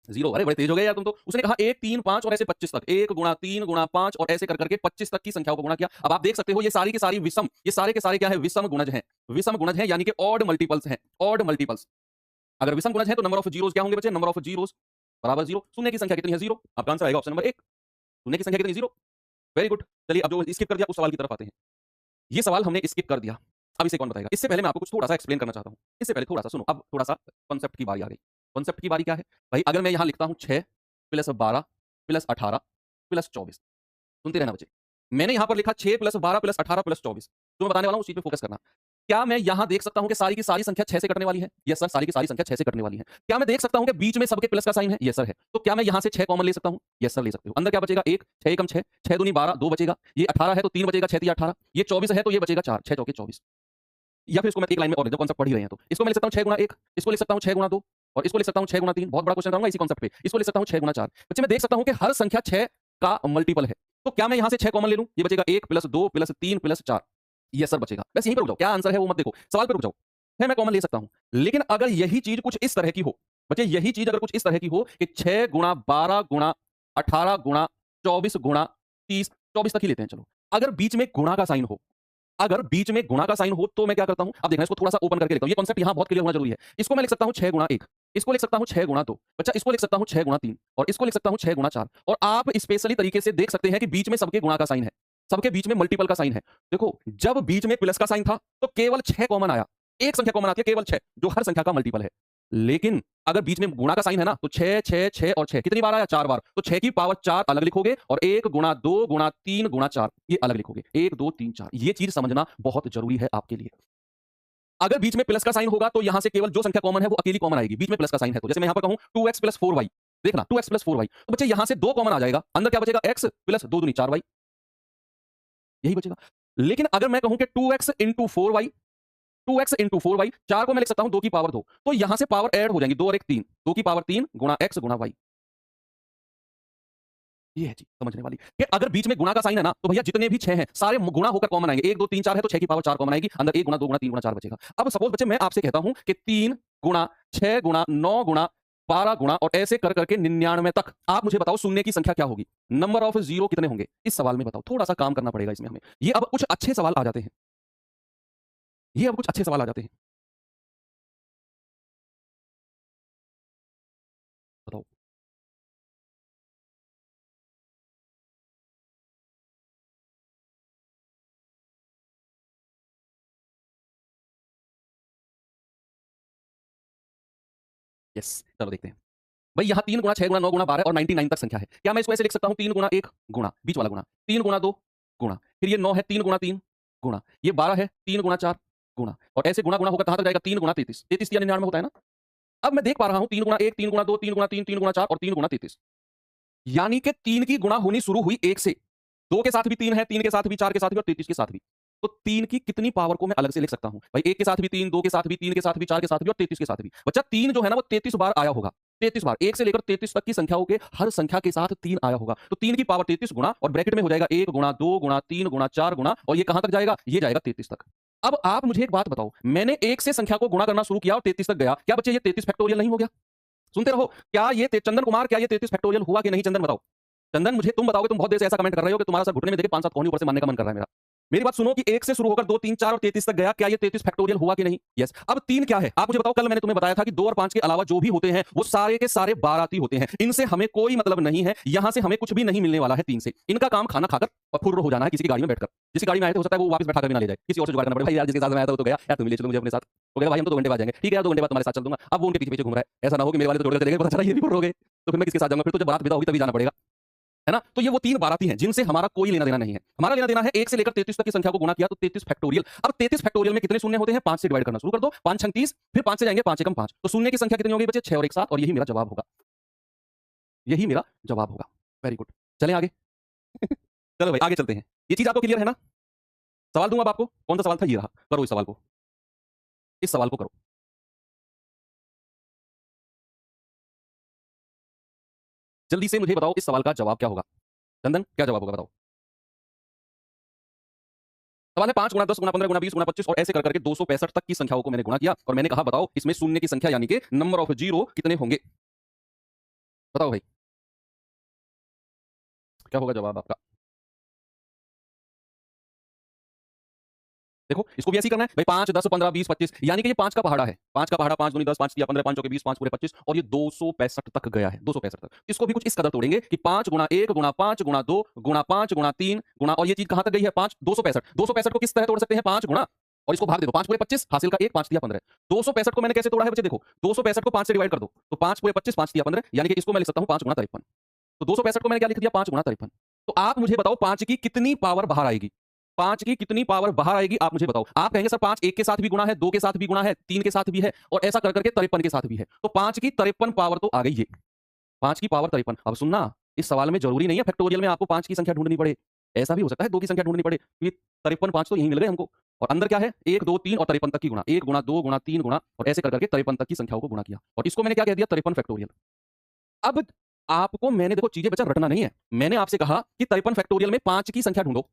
जीरो। अरे बड़े तेज हो गए यार तुम तो। उसने कहा 1, 3, 5 और ऐसे 25 तक, 1 गुणा 3 गुणा 5 और ऐसे कर करके 25 तक की संख्याओं को गुणा किया। अब आप देख सकते हो ये सारी की सारी विषम, ये सारे के सारे क्या है? विषम गुणज हैं। विषम गुणज हैं यानी कि ऑड मल्टीपल्स हैं, ऑड मल्टीपल्स। अगर विषम गुणज है तो नंबर ऑफ जीरोस क्या होंगे बच्चे? नंबर ऑफ जीरोस बराबर जीरो। शून्य की संख्या कितनी है? जीरो। आपका आंसर आएगा ऑप्शन नंबर एक। शून्य की संख्या कितनी? जीरो। Very good. चलिए, अब जो स्किप कर दिया उस सवाल की तरफ आते हैं। ये सवाल हमने स्किप कर दिया, अब इसे कौन बताएगा? इससे पहले मैं आपको कुछ थोड़ा सा एक्सप्लेन करना चाहता हूं। इससे पहले थोड़ा सा सुनो, अब थोड़ा सा कॉन्सेप्ट की बारी आ गई। कॉन्सेप्ट की बारी क्या है भाई? अगर मैं यहां लिखता हूं 6 प्लस 12 प्लस 18 प्लस 24, सुनते रहना बच्चे। मैंने यहां पर लिखा 6 प्लस 12 प्लस 18 प्लस 24, तो मैं बताने वाला हूं, उस चीज पे फोकस करना। क्या मैं यहां देख सकता हूं कि सारी की सारी संख्या 6 से कटने वाली है? यस सर, सारी की सारी संख्या 6 से कटने वाली है। क्या मैं देख सकता हूं कि बीच में सबके प्लस का साइन है? यस सर है। तो क्या मैं यहां से 6 कॉमन ले सकता हूं? यस सर ले सकते हो। अंदर क्या बचेगा? 1, 6 एकम 6, 6 दूनी 12, 2 बचेगा। ये 18 है तो 3 बचेगा, 6 3 18। ये 24 है तो ये बचेगा 4, 6 चौके 24। या फिर इसको मैं एक लाइन में और लिख दूं, कॉन्सेप्ट पढ़ ही रहे हैं तो इसको मैं लिख सकता हूं 6 गुणा 1, इसको लिख सकता हूं 6 गुणा 2 और इसको लिख सकता हूं 6 गुणा 3। बहुत बड़ा क्वेश्चन कराऊंगा इसी कॉन्सेप्ट पे। इसको लिख सकता हूं 6 गुणा 4। बच्चे मैं देख सकता हूं कि हर संख्या 6 का मल्टीपल है। तो क्या मैं यहां से 6 कॉमन ले लूं? ये बचेगा 1 plus 2 plus 3 plus 4। Yes sir बचेगा। बस यहीं पर रुक जाओ, क्या आंसर है वो मत देखो, सवाल पे रुक जाओ। है मैं कॉमन ले सकता हूं, लेकिन अगर यही चीज कुछ इस तरह की हो, बच्चे यही चीज अगर कुछ इस तरह की हो कि 6 गुणा 12 गुणा 18 गुणा 24 गुणा 30, 24 तक ही लेते हैं चलो। अगर बीच में गुणा का साइन हो, अगर बीच में गुणा का साइन हो तो मैं क्या करता हूं? अब देखना, इसको थोड़ा सा ओपन करके लिखता हूं, ये कॉन्सेप्ट यहां बहुत क्लियर होना जरूरी है। इसको मैं लिख सकता हूं 6 गुणा 1, इसको लिख सकता हूं 6 गुणा 2, बच्चा इसको लिख सकता हूं 6 गुणा 3 और इसको लिख सकता हूं 6 गुणा 4। और आप स्पेशली तरीके से देख सकते हैं कि बीच में सबके गुणा का साइन है, सबके बीच में मल्टीपल का साइन है। देखो, जब बीच में प्लस का साइन था तो केवल 6 कॉमन आया, एक संख्या कॉमन आती है केवल 6, जो हर संख्या का मल्टीपल है। लेकिन अगर बीच में गुणा का साइन है ना, तो 6 6 6 और 6 कितनी बार आया? 4 बार। तो 6 की पावर 4 अलग लिखोगे और 1 गुणा 2 गुणा 3 गुणा 4 ये अलग लिखोगे। 1 2 3 4, ये चीज समझना बहुत जरूरी है आपके लिए। अगर बीच में प्लस का साइन होगा तो यहां से केवल जो संख्या कॉमन है वो अकेली कॉमन आएगी। बीच में प्लस का साइन है तो जैसे मैं यहां पर कहूं 2x प्लस 4y, देखना 2x प्लस 4y, तो बच्चे यहां से 2 कॉमन आ जाएगा, अंदर क्या बचेगा? x प्लस 2 दूनी 4y, यही बचेगा। लेकिन अगर मैं कहूं कि 2x into 4y, 2x into 4y, 4 को मैं लिख सकता हूं 2 की पावर 2, तो यहां से पावर ऐड हो जाएंगी, 2 और 1 3, 2 की पावर 3 गुणा x गुणा y। ये है चीज समझने वाली कि अगर बीच में गुणा का साइन है ना, तो भैया जितने भी 6 हैं सारे गुणा होकर कॉमन आएंगे। 1 2 3 4 है तो 6 की पावर 4 कॉमन आएगी, अंदर 1 गुणा 2 गुणा 3 गुणा 4 बचेगा। अब सपोज बच्चे मैं आपसे कहता हूं कि 3 गुणा 6 गुणा 9 गुणा 12 गुणा और ऐसे कर करके 99 तक, आप मुझे बताओ शून्य की संख्या क्या होगी? नंबर ऑफ जीरो कितने होंगे इस सवाल में? बताओ, थोड़ा सा काम करना पड़ेगा इसमें हमें। ये अब कुछ अच्छे सवाल आ जाते हैं, ये अब कुछ अच्छे सवाल आ जाते हैं। बताओ। यस, चलो देखते हैं। भाई यहाँ 3 गुणा 6 गुणा 9 गुणा 12 और 99 तक संख्या है। क्या मैं इसको ऐसे लिख सकता हूँ? 3 गुणा 1 गुणा बीच वाला गुणा, 3 गुणा 2 गुणा, फिर ये 9 है 3 गुणा 3 गुणा, ये 12 है 3 गुणा 4 गुणा, और ऐसे गुणा गुणा होकर कहां तक जाएगा? 3 गुणा 33, 33 या 99 होता है ना। अब मैं देख पा रहा हूं 3 गुणा 1 3 गुणा 2 3 गुणा 3 3 गुणा 4 और 3 गुणा 33, यानी कि 3 की गुणा होनी शुरू हुई 1 से। 2 के साथ भी 3 है, 3 के साथ भी, 4 के साथ भी और 33 के साथ भी। तो 3 की कितनी पावर को मैं अलग से लिख सकता हूं? भाई 1 के साथ भी 3, 2 के साथ भी 3 के साथ भी, 4 के साथ भी और 33 के साथ भी। बच्चा 3 जो है ना वो 33 बार आया होगा, 33 बार, 1 से लेकर 33 तक की संख्याओं के हर संख्या के साथ 3 आया होगा। तो 3 की पावर 33 गुणा और ब्रैकेट में हो जाएगा 1 गुणा 2 गुणा 3 गुणा 4 गुणा, और ये कहां तक जाएगा? ये जाएगा 33 तक। अब आप मुझे एक बात बताओ, मैंने 1 से संख्या को गुणा करना शुरू किया और 33 तक गया, क्या बच्चे ये 33 फैक्टोरियल नहीं हो गया? सुनते रहो। क्या ये चंदन कुमार, क्या ये 33 फैक्टोरियल हुआ कि नहीं? चंदन बताओ। चंदन, मुझे तुम बताओगे, तुम बहुत देर से ऐसा कमेंट कर रहे हो कि तुम्हारा सर घुटने में देखे 5 7 कोहनी ऊपर से मारने का मन कर रहा है मेरा। मेरी बात सुनो कि 1 से शुरू होकर 2 3 4 और 33 तक गया, क्या ये 33 फैक्टोरियल हुआ कि नहीं? यस। अब 3 क्या है आप मुझे बताओ। कल मैंने तुम्हें बताया था कि 2 और 5 के अलावा जो भी होते हैं वो सारे के सारे बाराती होते हैं, इनसे हमें कोई मतलब नहीं है, यहां से हमें कुछ भी नहीं मिलने वाला है 3 से। इनका काम खाना खाकर और फुर्र हो जाना है किसी की गाड़ी में बैठकर। जिसकी गाड़ी में आए थे हो सकता है वो वापस बैठा कर भी ना ले जाए, किसी और से जुगाड़ करना पड़े। भाई यार जिसके साथ में आया था वो तो गया यार, तुम ले चलो मुझे अपने साथ। वो कहेगा भाई हम तो 2 घंटे बाद जाएंगे। ठीक है यार 2 घंटे बाद तुम्हारे साथ चल दूंगा। अब वो उनके पीछे पीछे घूम रहा है, ऐसा ना हो कि मेरे वाले तो छोड़कर चले गए, पता चला ये भी फुर्र हो गए, तो फिर मैं किसके साथ जाऊंगा? फिर तो जब बारात विदा होगी तभी जाना पड़ेगा। है ना? तो ये वो 3 बाराती हैं जिनसे हमारा कोई लेना-देना नहीं है। हमारा लेना-देना है 1 से लेकर 33 तक की संख्या को गुणा किया तो 33 फैक्टोरियल। अब 33 फैक्टोरियल में कितने शून्य होते हैं? 5 से डिवाइड करना शुरू कर दो। 5 छंग 30, फिर 5 से जाएँगे 5 एकम 5। तो शून्य की संख्या कितनी हो गई बच्चे? 6 और 1 7 और यही मेरा जवाब होगा। यही मेरा जवाब होगा। Very good. चलें आगे? चलो भाई आगे चलते हैं। ये चीज़ आपको क्लियर है ना? सवाल दूँ अब आपको? कौन-सा सवाल था? ये रहा। करो इस सवाल को। इस सवाल को करो। जल्दी से मुझे बताओ इस सवाल का जवाब क्या होगा? चंदन क्या जवाब होगा बताओ? सवाल है 5 गुणा 10 गुणा 15 गुणा 20 गुणा 25 और ऐसे कर करके 265 तक की संख्याओं को मैंने गुणा किया और मैंने कहा बताओ इसमें शून्य की संख्या यानी कि नंबर ऑफ जीरो कितने होंगे? बताओ भाई, क्या होगा जवाब आपका? देखो, इसको भी ऐसे ही करना है। भाई 5, 10, 15, 20, 25 यानी कि ये 5 का पहाड़ा है। 5 का पहाड़ा 5 दूनी 10, 5 तिया 15, 5 चौके 20, 5 पूरे 25 और ये 265 तक गया है, 265 तक। इसको भी कुछ इस कदर तोड़ेंगे कि 5 गुणा 1 गुणा 5 गुणा 2 गुणा 5 गुणा 3 गुणा और ये चीज़ कहाँ तक गई है 5, 265। 265 को किस तरह तोड़ सकते हैं 5 गुणा और इसको भाग दे दो 5 पूरे 25 हासिल का 1 5 तिया 15। 265 को मैंने कैसे तोड़ा है बच्चे देखो, 265 को 5 से डिवाइड कर दो, तो 5 पूरे 25 5 तिया 15 यानी कि इसको मैं लिख सकता हूँ 5 गुणा 53। तो 265 को मैंने क्या लिख दिया 5 गुणा 53। तो आप मुझे बताओ 5 की कितनी पावर बाहर आएगी? 5 की कितनी पावर बाहर आएगी आप मुझे बताओ। आप कहेंगे सर 5 1 के साथ भी गुणा है, 2 के साथ भी गुणा है, 3 के साथ भी है और ऐसा कर करके 53 के साथ भी है। तो 5 की 53 पावर तो आ गई ये। 5 की पावर 53। अब सुनना, इस सवाल में ज़रूरी नहीं है फैक्टोरियल में आपको 5 की संख्या ढूँढनी पड़े। ऐसा भी हो सकता है 2 की संख्या ढूँढनी पड़े। ये 53 5 तो यहीं मिल गए हमको। और अंदर क्या है 1 2 3 और 53 तक की गुणा। 1 गुणा 2 गुणा 3 गुणा और ऐसे कर करके 53 तक की संख्याओं को गुणा किया। और इसको मैंने क्या कह दिया 53 फैक्टोरियल। अब आपको मैंने देखो चीज़ें बच्चा रटना नहीं है। मैंने आपसे कहा कि 53 फैक्टोरियल में 5 की संख्या ढूँढो।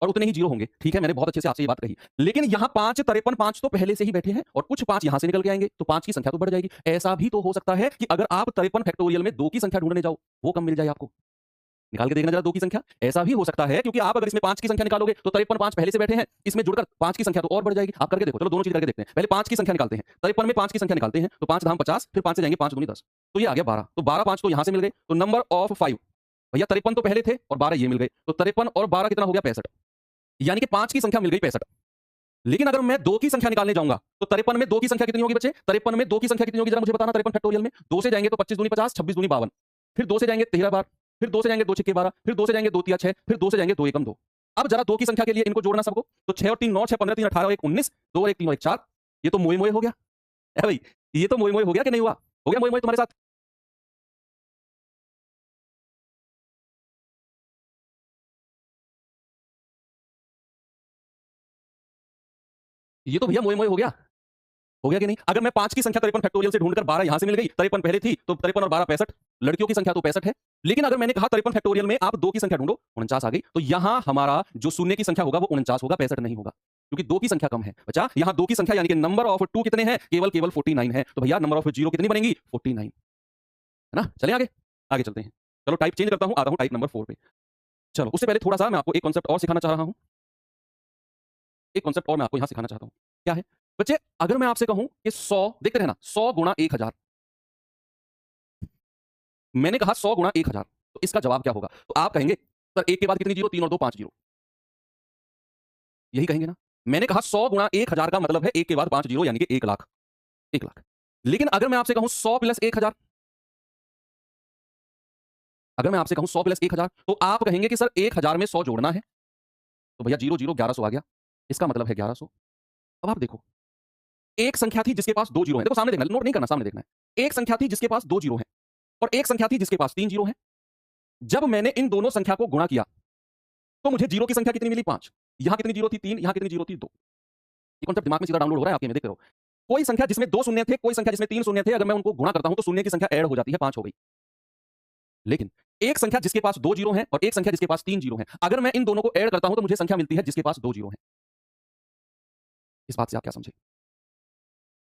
और उतने ही जीरो होंगे। ठीक है, मैंने बहुत अच्छे से आपसे ये बात कही। लेकिन यहाँ 5 53 5 तो पहले से ही बैठे हैं और कुछ 5 यहाँ से निकल के आएँगे, तो 5 की संख्या तो बढ़ जाएगी। ऐसा भी तो हो सकता है कि अगर आप 53 फैक्टोरियल में 2 की संख्या ढूँढने जाओ, वो कम मिल जाए आपको। निकाल के देखना जरा 2 की संख्या। ऐसा भी हो सकता है क्योंकि आप अगर इसमें 5 की संख्या निकालोगे तो 53 5 पहले से बैठे हैं, इसमें जुड़कर 5 की संख्या तो और बढ़ जाएगी। आप करके देखो, चलो दोनों चीज़ करके देखते हैं। पहले 5 की संख्या निकालते हैं। 53 में 5 की संख्या निकालते हैं, तो 5 धाम 50 फिर 5 से जाएँगे 5 दूनी 10। तो ये आ गया 12। तो 12 5 तो यहाँ से मिल गए। तो नंबर ऑफ 5 भैया 53 तो पहले थे और 12 ये मिल गए। तो 53 और 12 कितना हो गया 65। यानी कि 5 की संख्या मिल गई 65। लेकिन अगर मैं 2 की संख्या निकालने जाऊंगा तो 53 में 2 की संख्या कितनी होगी बच्चे? 53 में 2 की संख्या कितनी होगी जरा मुझे बताना 53 फैक्टोरियल में। 2 से जाएंगे तो 25 दूनी 50, 26 दूनी 52। फिर 2 से जाएंगे 13 बार, फिर 2 से जाएंगे 2 छिक्के 12, फिर 2 से जाएंगे 2 तिया 6, फिर 2 से जाएंगे 2 एकम 2। अब जरा 2 की संख्या के लिए इनको जोड़ना सबको। तो 6 और 3 9, 6 15 3 18 और 1 19, 2 और 1 3 और 1 4। ये तो मोए मोए हो गया। है भाई, ये तो मोए मोए हो गया कि नहीं हुआ? हो गया मोए मोए तुम्हारे साथ? ये तो भैया मोए मोए हो गया। हो गया कि नहीं? अगर मैं 5 की संख्या 53 फैक्टोरियल से ढूँढकर 12 यहाँ से मिल गई, 53 पहले थी, तो 53 और 12 65। लड़कियों की संख्या तो 65 है। लेकिन अगर मैंने कहा 53 फैक्टोरियल में आप 2 की संख्या ढूँढो, 49 आ गई। तो यहाँ हमारा जो शून्य की संख्या होगा वो 49 होगा, 65 नहीं होगा। क्योंकि 2 की संख्या कम है। बचा यहाँ 2 की संख्या यानी कि नंबर ऑफ 2 कितने हैं? केवल 49 है। तो भैया नंबर ऑफ 0 कितनी बनेगी? 49। है ना? चलें आगे? आगे चलते हैं। चलो टाइप चेंज करता हूँ, आता हूँ टाइप नंबर 4 पे। चलो, उससे पहले थोड़ा-सा मैं आपको एक कॉन्सेप्ट और सिखाना चाह रहा हूँ। एक कॉन्सेप्ट और मैं आपको यहाँ सिखाना चाहता हूँ। क्या है? बच्चे अगर मैं आपसे कहूँ कि 100 देखते रहना 100 गुणा 1000 मैंने कहा 100 गुणा 1000 तो इसका जवाब क्या होगा? तो आप कहेंगे सर 1 के बाद कितनी जीरो 3 और 2 5 जीरो। यही कहेंगे ना? मैंने कहा 100 गुणा 1000 का मतलब है 1 के बाद 5 जीरो यानी कि 1 लाख। 1 लाख। लेकिन अगर मैं आपसे कहूँ 100 प्लस 1000 अगर मैं आपसे कहूँ 100 प्लस 1000 तो आप कहेंगे कि सर 1000 में 100 जोड़ना है। तो भैया 0 0 1100 आ गया। इसका मतलब है 1100। अब आप देखो, एक संख्या थी जिसके पास 2 जीरो हैं। देखो सामने देखना, नोट नहीं करना, सामने देखना है। एक संख्या थी जिसके पास 2 जीरो हैं और एक संख्या थी जिसके पास 3 जीरो हैं। जब मैंने इन दोनों संख्या को गुणा किया, तो मुझे जीरो की संख्या कितनी मिली 5। यहाँ कितनी जीरो थी 3, यहाँ कितनी जीरो थी 2। ये कॉन्सेप्ट दिमाग में सीधा डाउनलोड हो रहा है आपके में, देखते रहो। कोई संख्या जिसमें 2 शून्य थे, कोई संख्या जिसमें 3 शून्य थे, अगर मैं उनको गुणा करता हूं तो शून्य की संख्या ऐड हो जाती है, 5 हो गई। लेकिन एक संख्या जिसके पास 2 जीरो हैं और एक संख्या जिसके पास 3 जीरो हैं, अगर मैं इन दोनों को ऐड करता हूं तो मुझे संख्या मिलती है जिसके पास 2 जीरो हैं। इस बात से आप क्या समझे?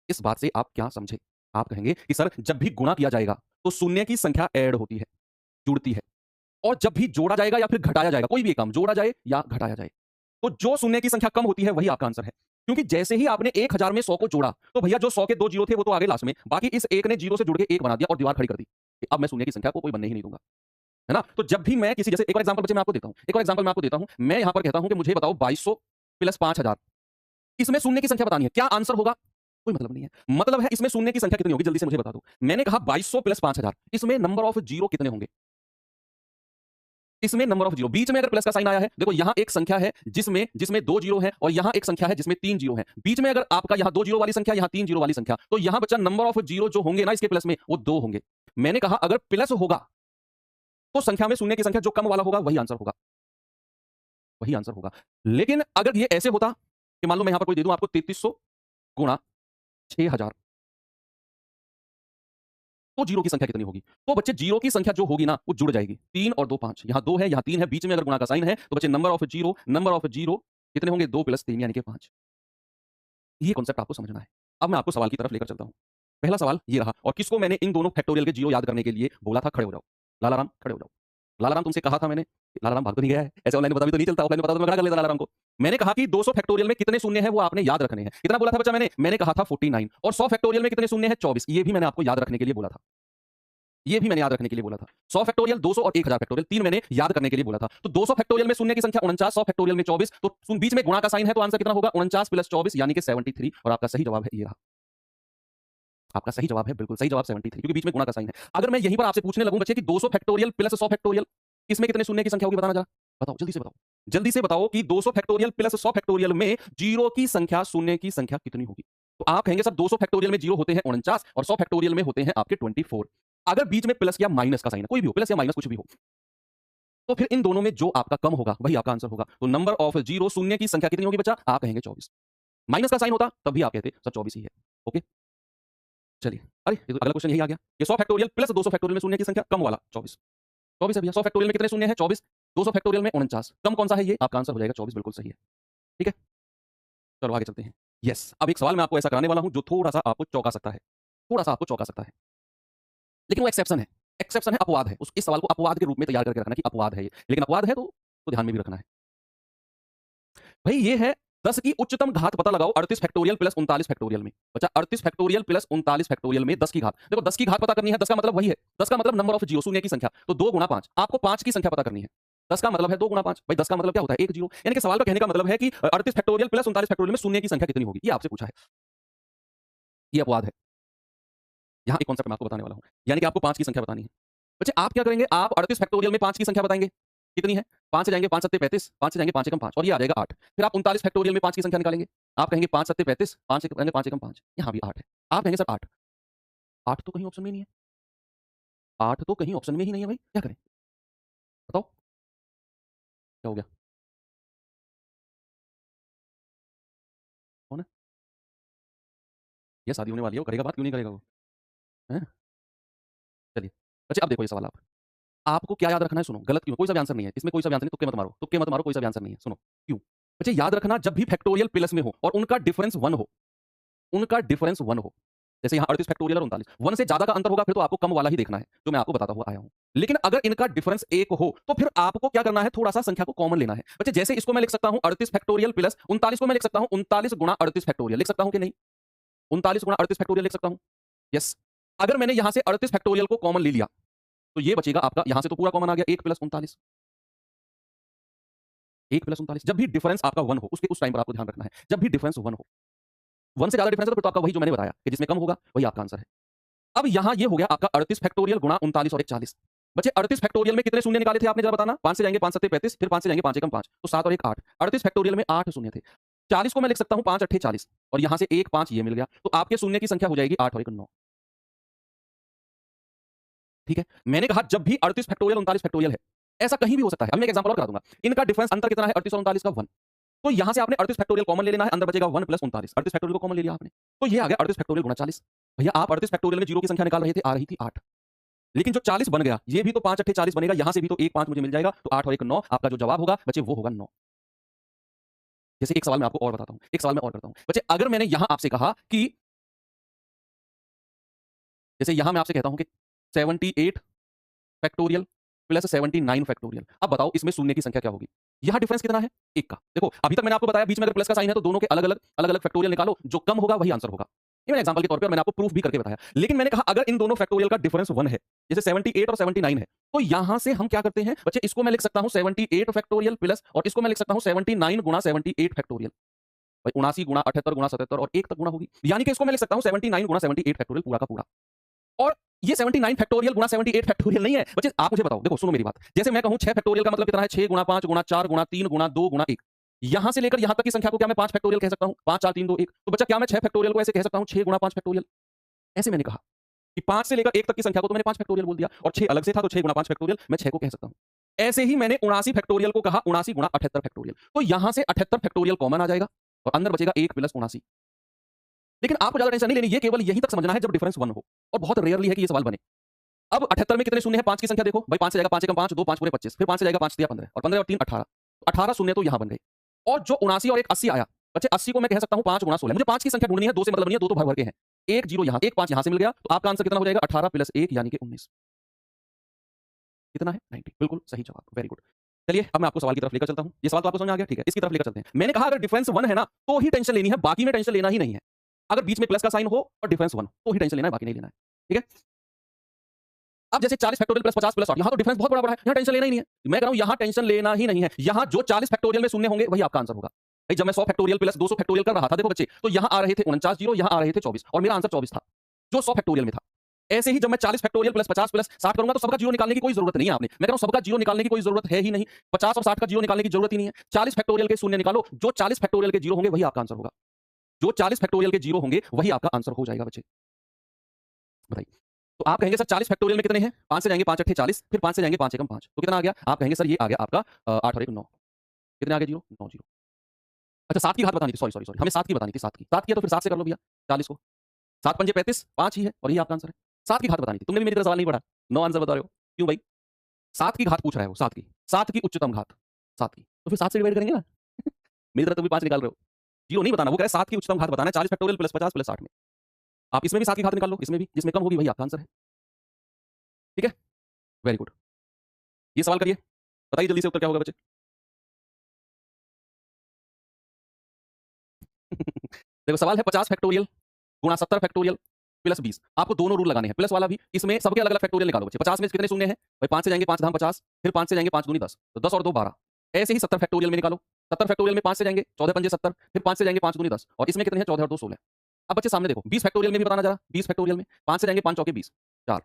इस बात से आप क्या समझे? आप कहेंगे कि सर जब भी गुणा किया जाएगा तो शून्य की संख्या ऐड होती है, जुड़ती है। और जब भी जोड़ा जाएगा या फिर घटाया जाएगा, कोई भी एक काम जोड़ा जाए या घटाया जाए, तो जो शून्य की संख्या कम होती है वही आपका आंसर है। क्योंकि जैसे ही आपने 1000 में 100 को जोड़ा, तो भैया जो 100 के 2 जीरो थे वो तो आगे लास्ट में, बाकी इस एक ने जीरो से जुड़ के एक बना दिया और दीवार खड़ी कर दी कि अब मैं शून्य की संख्या को कोई बनने ही नहीं दूंगा। है ना? तो जब भी मैं किसी जैसे एक और एग्जांपल बच्चे मैं आपको देता हूं, एक और एग्जांपल मैं आपको देता हूं। मैं यहां पर कहता हूं कि मुझे बताओ 2200 प्लस 5000, इसमें शून्य की संख्या बतानी है, क्या आंसर होगा? कोई मतलब नहीं है। मतलब है इसमें शून्य की संख्या कितनी होगी जल्दी से मुझे बता दो। मैंने कहा 2200 प्लस 5000, इसमें नंबर ऑफ जीरो कितने होंगे? इसमें नंबर ऑफ जीरो, बीच में अगर प्लस का साइन आया है, देखो यहां एक संख्या है जिसमें जिसमें 2 जीरो है और यहां एक संख्या है जिसमें 3 जीरो है। बीच में अगर आपका यहां 2 जीरो वाली संख्या, यहां 3 जीरो वाली संख्या, तो यहां बच्चा नंबर ऑफ जीरो जो होंगे ना इसके प्लस में, वो 2 होंगे। मैंने कहा अगर प्लस होगा तो संख्या में शून्य की संख्या जो कम वाला होगा वही आंसर होगा, वही आंसर होगा। लेकिन अगर ये ऐसे होता कि मान लो मैं यहां पर कोई दे दूं आपको 3300 गुणा 6000, तो जीरो की संख्या कितनी होगी? तो बच्चे जीरो की संख्या जो होगी ना वो जुड़ जाएगी। 3 और 2 5, यहां 2 है, यहां 3 है, बीच में अगर गुणा का साइन है तो बच्चे नंबर ऑफ जीरो कितने होंगे? 2 + 3 यानी कि 5। ये कॉन्सेप्ट आपको समझना है। अब मैं आपको सवाल की तरफ लेकर चलता हूं। पहला सवाल ये रहा, और किसको मैंने इन दोनों फैक्टोरियल के जीरो याद करने के लिए बोला था खड़े हो जाओ। लालाराम खड़े हो जाओ। लालाराम तुमसे कहा था मैंने, लालाराम भाग तो नहीं गया है, ऐसे ऑनलाइन पता भी तो नहीं चलता, ऑफलाइन पता तो मैं खड़ा कर लेता लालाराम को। मैंने कहा कि 200 फैक्टोरियल में कितने शून्य है वो आपने याद रखने हैं। कितना बोला था बच्चा मैंने कहा था 49, और 100 फैक्टोरियल में कितने शून्य है? 24। ये भी मैंने आपको याद रखने के लिए बोला था, ये भी मैंने याद रखने के लिए बोला था। 100 फैक्टोरियल, 200 और 1000 फैक्टोरियल, 3 मैंने याद करने के लिए बोला था। तो 200 फैक्टोरियल में शून्य की संख्या 49, 100 फैक्टोरियल में 24, तो बीच में गुणा का साइन है तो आंसर कितना होगा? 49 + 24 यानी कि 73, और आपका सही जवाब है ये रहा। आपका सही जवाब है, बिल्कुल सही जवाब 73, क्योंकि बीच में गुणा का साइन है। अगर मैं यहीं पर आपसे पूछने लगूं बच्चे कि 200 फैक्टोरियल + 100 फैक्टोरियल, इसमें कितने शून्य की संख्या होगी? बताना जरा, बताओ जल्दी से बताओ, जल्दी से बताओ कि 200 फैक्टोरियल + 100 फैक्टोरियल में जीरो की संख्या, शून्य की संख्या कितनी होगी? तो आप कहेंगे सर 200 फैक्टोरियल में जीरो होते हैं 49 और 100 फैक्टोरियल में होते हैं आपके 24। अगर बीच में प्लस या माइनस का साइन है, कोई भी हो, प्लस या माइनस कुछ भी हो, तो फिर इन दोनों में जो आपका कम होगा वही आपका आंसर होगा। तो नंबर ऑफ जीरो, शून्य की संख्या कितनी होगी बच्चा? आप कहेंगे 24। माइनस का साइन होता तब भी आप कहते सर 24 ही है। ओके, चलिए, अरे ये तो अगला क्वेश्चन यही आ गया। ये 100 फैक्टोरियल + 200 फैक्टोरियल में शून्य की संख्या कम वाला 24। 24 है भैया। 100 फैक्टोरियल में कितने शून्य है? 24। 200 फैक्टोरियल में 49। कम कौन सा है? ये आपका आंसर हो जाएगा 24, बिल्कुल सही है। ठीक है, चलो आगे चलते हैं। यस, अब एक सवाल मैं आपको ऐसा कराने वाला हूं जो थोड़ा सा आपको चौंका सकता है, थोड़ा सा आपको चौंका सकता है, लेकिन वो एक्सेप्शन है। एक्सेप्शन है, अपवाद है। इस सवाल को अपवाद के रूप में तैयार करके रखना कि अपवाद है ये, लेकिन अपवाद है तो ध्यान में भी रखना है। भाई ये है 10 की उच्चतम घात पता लगाओ 38 फैक्टोरियल + 39 फैक्टोरियल में। बच्चा 38 फैक्टोरियल + 39 फैक्टोरियल में 10 की घात, देखो 10 की घात पता करनी है। 10 का मतलब वही है, 10 का मतलब नंबर ऑफ जीरो, शून्य की संख्या। तो 2 × 5, आपको 5 की संख्या पता करनी है। 10 का मतलब है 2 × 5। भाई 10 का मतलब क्या होता है? 1 जीरो। यानी कि सवाल का कहने का मतलब है कि 38 फैक्टोरियल + 39 फैक्टोरियल में शून्य की संख्या कितनी होगी, ये आपसे पूछा है। ये अपवाद है। यहाँ एक कॉन्सेप्ट मैं आपको बताने वाला हूँ, यानी कि आपको 5 की संख्या बतानी है। बच्चे आप क्या करेंगे? आप 38 फैक्टोरियल में 5 की संख्या बताएंगे, कितनी है? 5 से जाएंगे 5 सत्ते 35, 5 से जाएंगे 5 एकम 5, और ये आ जाएगा 8। फिर आप 39 फैक्टोरियल में 5 की संख्या निकालेंगे, आप कहेंगे 5 सत्ते 35, 5 से जाएंगे 5 एकम 5, यहाँ भी 8 है। आप कहेंगे सर 8, 8 तो कहीं ऑप्शन में ही नहीं है, 8 तो कहीं ऑप्शन में ही नहीं है भाई, क्या करें? बताओ क्या हो गया? कौन है? ये शादी होने वाली है, वो करेगा बात, क्यों नहीं करेगा वो? हैं? चलिए, अच्छा अब देखो ये सवाल आपको क्या याद रखना है? सुनो, गलत क्यों? कोई सा भी आंसर नहीं है इसमें, कोई सा भी आंसर नहीं, तुक्के मत मारो, तुक्के मत मारो, कोई सा भी आंसर नहीं है। सुनो क्यों? अच्छा याद रखना, जब भी फैक्टोरियल प्लस में हो और उनका डिफरेंस 1 हो, उनका डिफरेंस 1 हो, जैसे यहाँ 38 फैक्टोरियल और 39, 1 से ज्यादा का अंतर होगा, फिर तो आपको कम वाला ही देखना है जो मैं आपको बताता हुआ आया हूँ। लेकिन अगर इनका डिफरेंस 1 हो तो फिर आपको क्या करना है? थोड़ा सा संख्या को कॉमन लेना है। बच्चे जैसे इसको मैं लिख सकता हूँ 38 फैक्टोरियल + 39 को मैं लिख सकता हूँ 39 × 38 फैक्टोरियल, लिख सकता हूँ कि नहीं? 39 × 38 फैक्टोरियल लिख सकता हूँ। यस, अगर मैंने यहां से 38 फैक्टोरियल को कॉमन ले लिया तो ये बचेगा आपका, यहां से तो पूरा कॉमन आ गया 1 + 39, 1 + 39। जब भी डिफरेंस आपका 1 हो, उसके उस टाइम पर आपको ध्यान रखना है, जब भी डिफरेंस 1 हो, 1 से ज्यादा डिफरेंस है तो फिर तो आपका वही जो मैंने बताया कि जिसमें कम होगा वही आपका आंसर है। अब यहां ये हो गया आपका 38 फैक्टोरियल गुणा 39 और 1 40। बच्चे 38 फैक्टोरियल में कितने शून्य निकाले थे आपने? जरा बताना। 5 से जाएंगे 5 सत्ते 35, फिर 5 से जाएंगे 5 एकम 5, तो 7 और 1 8। 38 फैक्टोरियल में 8 शून्य थे। 40 को मैं लिख सकता हूं 5 अट्ठे 40, और यहां से 1 5 ये मिल गया, तो आपके शून्य की संख्या हो जाएगी 8 और 1 9। ठीक है, मैंने कहा जब भी 38 फैक्टोरियल 39 फैक्टोरियल है, ऐसा कहीं भी हो सकता है। अब मैं एक एग्जांपल और करा दूंगा। इनका डिफरेंस अंतर कितना है? 38 और 39 का 1। तो यहां से आपने 38 फैक्टोरियल कॉमन ले लेना है, अंदर बचेगा 1 + 39। 38 फैक्टोरियल को कॉमन ले लिया आपने, तो ये आ गया 38 फैक्टोरियल गुणा 40। भैया आप 38 फैक्टोरियल में जीरो की संख्या निकाल रहे थे, आ रही थी 8, लेकिन जो 40 बन गया, ये भी तो 5 अट्ठे 40 बनेगा, यहां से भी तो 1 5 मुझे मिल जाएगा, तो 8 और 1 9। आपका जो जवाब होगा बच्चे वो होगा 9। जैसे एक सवाल मैं आपको और बताता हूं, एक सवाल मैं और करता हूं बच्चे। अगर मैंने यहां आपसे कहा कि, जैसे यहां मैं आपसे कहता हूं कि 78 फैक्टोरियल + 79 फैक्टोरियल, अब बताओ इसमें शून्य की संख्या क्या होगी? यहां डिफरेंस कितना है? 1 का। देखो अभी तक मैंने आपको बताया बीच में अगर प्लस का साइन है तो दोनों के अलग-अलग फैक्टोरियल निकालो, जो कम होगा वही आंसर होगा। ये मैंने एग्जांपल के तौर पे, और मैंने आपको प्रूफ भी करके बताया। लेकिन मैंने कहा अगर इन दोनों फैक्टोरियल का डिफरेंस 1 है, जैसे 78 और 79 है, तो यहां से हम क्या करते हैं बच्चे? इसको मैं लिख सकता हूं 78 फैक्टोरियल प्लस, और इसको मैं लिख सकता हूं 79 × 78 फैक्टोरियल। भाई 79 × 78 × 77 और 1 तक गुणा होगी, यानी कि इसको मैं लिख सकता हूं 79 × 78 फैक्टोरियल पूरा का पूरा। और ये 79 फैक्टोरियल गुणा 78 फैक्टोरियल नहीं है बच्चे। आप मुझे बताओ, देखो सुनो मेरी बात। जैसे मैं कहूं 6 फैक्टोरियल का मतलब कितना है, 6 गुणा 5 गुणा 4 गुणा 3 गुणा 2 गुणा 1। यहां से लेकर यहां तक की संख्या को क्या मैं 5 फैक्टोरियल कह सकता हूं? 5 4 3 2 1। तो बच्चा क्या मैं 6 फैक्टोरियल को ऐसे कह सकता हूं 6 गुणा 5 फैक्टोरियल? ऐसे मैंने कहा कि 5 से लेकर 1 तक की संख्या को तो मैंने 5 फैक्टोरियल बोल दिया, और 6 अलग से था तो 6 गुणा 5 फैक्टोरियल मैं 6 को कह सकता हूं। ऐसे ही मैंने 79 फैक्टोरियल को कहा 79 गुणा 78 फैक्टोरियल। तो यहां से 78 फैक्टोरियल कॉमन आ जाएगा और अंदर बचेगा 1 प्लस 79। लेकिन आपको ज्यादा टेंशन नहीं लेनी, ये केवल यहीं तक समझना है जब डिफरेंस 1 हो, और बहुत रेयरली है कि ये सवाल बने। अब 78 में कितने शून्य है? 5 की संख्या देखो भाई, 5 से जाएगा 5 एकम 5, 2 5 पूरे 25, फिर 5 से जाएगा 5 दिया 15, और 15 और 3 18। 18 शून्य तो यहां बन गए। और जो 79 और एक 80 आया बच्चे, 80 को मैं कह सकता हूं 5 गुणा 16। मुझे 5 की संख्या ढूंढनी है, 2 से मतलब नहीं है, 2 तो भर भर के हैं। 1 0 यहां, 1 5 यहां से मिल गया, तो आपका आंसर कितना हो जाएगा? 18 प्लस 1 यानी कि 19। कितना है? 90। बिल्कुल सही जवाब, वेरी गुड। चलिए अब मैं आपको सवाल की तरफ लेकर चलता हूं। ये सवाल तो आपको समझ में आ गया, ठीक है, इसकी तरफ लेकर चलते हैं। मैंने कहा अगर डिफरेंस 1 है ना तो ही टेंशन लेनी है, बाकी में टेंशन लेना ही नहीं है। अगर बीच में प्लस का साइन हो और डिफरेंस 1 तो ही टेंशन लेना है, बाकी नहीं लेना है, ठीक है। अब जैसे 40 फैक्टोरियल प्लस 50 प्लस 60, यहां तो डिफरेंस बहुत बड़ा है, यहां टेंशन लेना ही नहीं है। मैं कह रहा हूं यहां टेंशन लेना ही नहीं है। यहां जो 40 फैक्टोरियल में शून्य होंगे वही आपका आंसर होगा। भाई जब मैं 100 फैक्टोरियल प्लस 200 फैक्टोरियल कर रहा था देखो बच्चे, तो यहां आ रहे थे 49 जीरो, यहां आ रहे थे 24, और मेरा आंसर 24 था जो 100 फैक्टोरियल में था। ऐसे ही जब मैं 40 फैक्टोरियल प्लस 50 प्लस 60 करूंगा तो सबका जीरो निकालने की कोई जरूरत नहीं है आपने। मैं कह रहा हूं सबका जीरो निकालने की कोई जरूरत है ही नहीं। 50 और 60 का जीरो निकालने की जरूरत ही नहीं है। 40 फैक्टोरियल के शून्य निकालो, जो 40 फैक्टोरियल के जीरो होंगे वही आपका आंसर होगा। जो 40 फैक्टोरियल के जीरो होंगे वही आपका आंसर हो जाएगा बच्चे। बताइए। तो आप कहेंगे सर 40 फैक्टोरियल में कितने हैं? 5 से जाएंगे 5 अट्ठे 40, फिर 5 से जाएंगे 5 एकम 5, तो कितना आ गया? आप कहेंगे सर ये आ गया आपका 8 और 1 9। कितने आ गए जीरो? 9 जीरो। अच्छा 7 की घात बतानी थी, सॉरी सॉरी सॉरी, हमें 7 की बतानी थी। 7 की 7 किया तो फिर 7 से कर लो भैया 40 को। 7 पंजे 35, 5 ही है और ये आपका आंसर है। 7 की घात बतानी थी। तुमने भी मेरी तरह सवाल नहीं पढ़ा, 9 आंसर बता रहे हो। क्यों भाई? 7 की घात पूछ रहा है वो, 7 की उच्चतम घात 7 की, तो फिर 7 से डिवाइड करेंगे ना। मेरी तरह तुम भी 5 निकाल रहे हो। जीरो नहीं बताना, वो कह रहा है 7 की उच्चतम घात बताना है 40 फैक्टोरियल प्लस 50 प्लस 60 में। आप इसमें भी 7 की घात निकाल लो, इसमें भी, जिसमें कम होगी वही आपका आंसर है। ठीक है, वेरी गुड। ये सवाल करिए, बताइए जल्दी से उत्तर क्या होगा बच्चे। देखो सवाल है 50 फैक्टोरियल गुणा 70 फैक्टोरियल प्लस 20। आपको दोनों रूल लगाने हैं, प्लस वाला भी, इसमें सबके अलग अलग फैक्टोरियल निकालो बच्चे। 50 में कितने शून्य हैं भाई? 5 से जाएंगे 5 धाम 50, फिर 5 से जाएंगे 5 दूनी 10, तो 10 और 2 12। ऐसे ही 70 फैक्टोरियल में निकालो। 70 फैक्टोरियल में 5 से जाएंगे 14 पंजे 70, फिर 5 से जाएंगे 5 दूनी 10, और इसमें कितने हैं? 14 और 2 16। अब बच्चे सामने देखो 20 फैक्टोरियल में भी बताना जरा। 20 फैक्टोरियल में 5 से जाएंगे 5 चौके 20 4।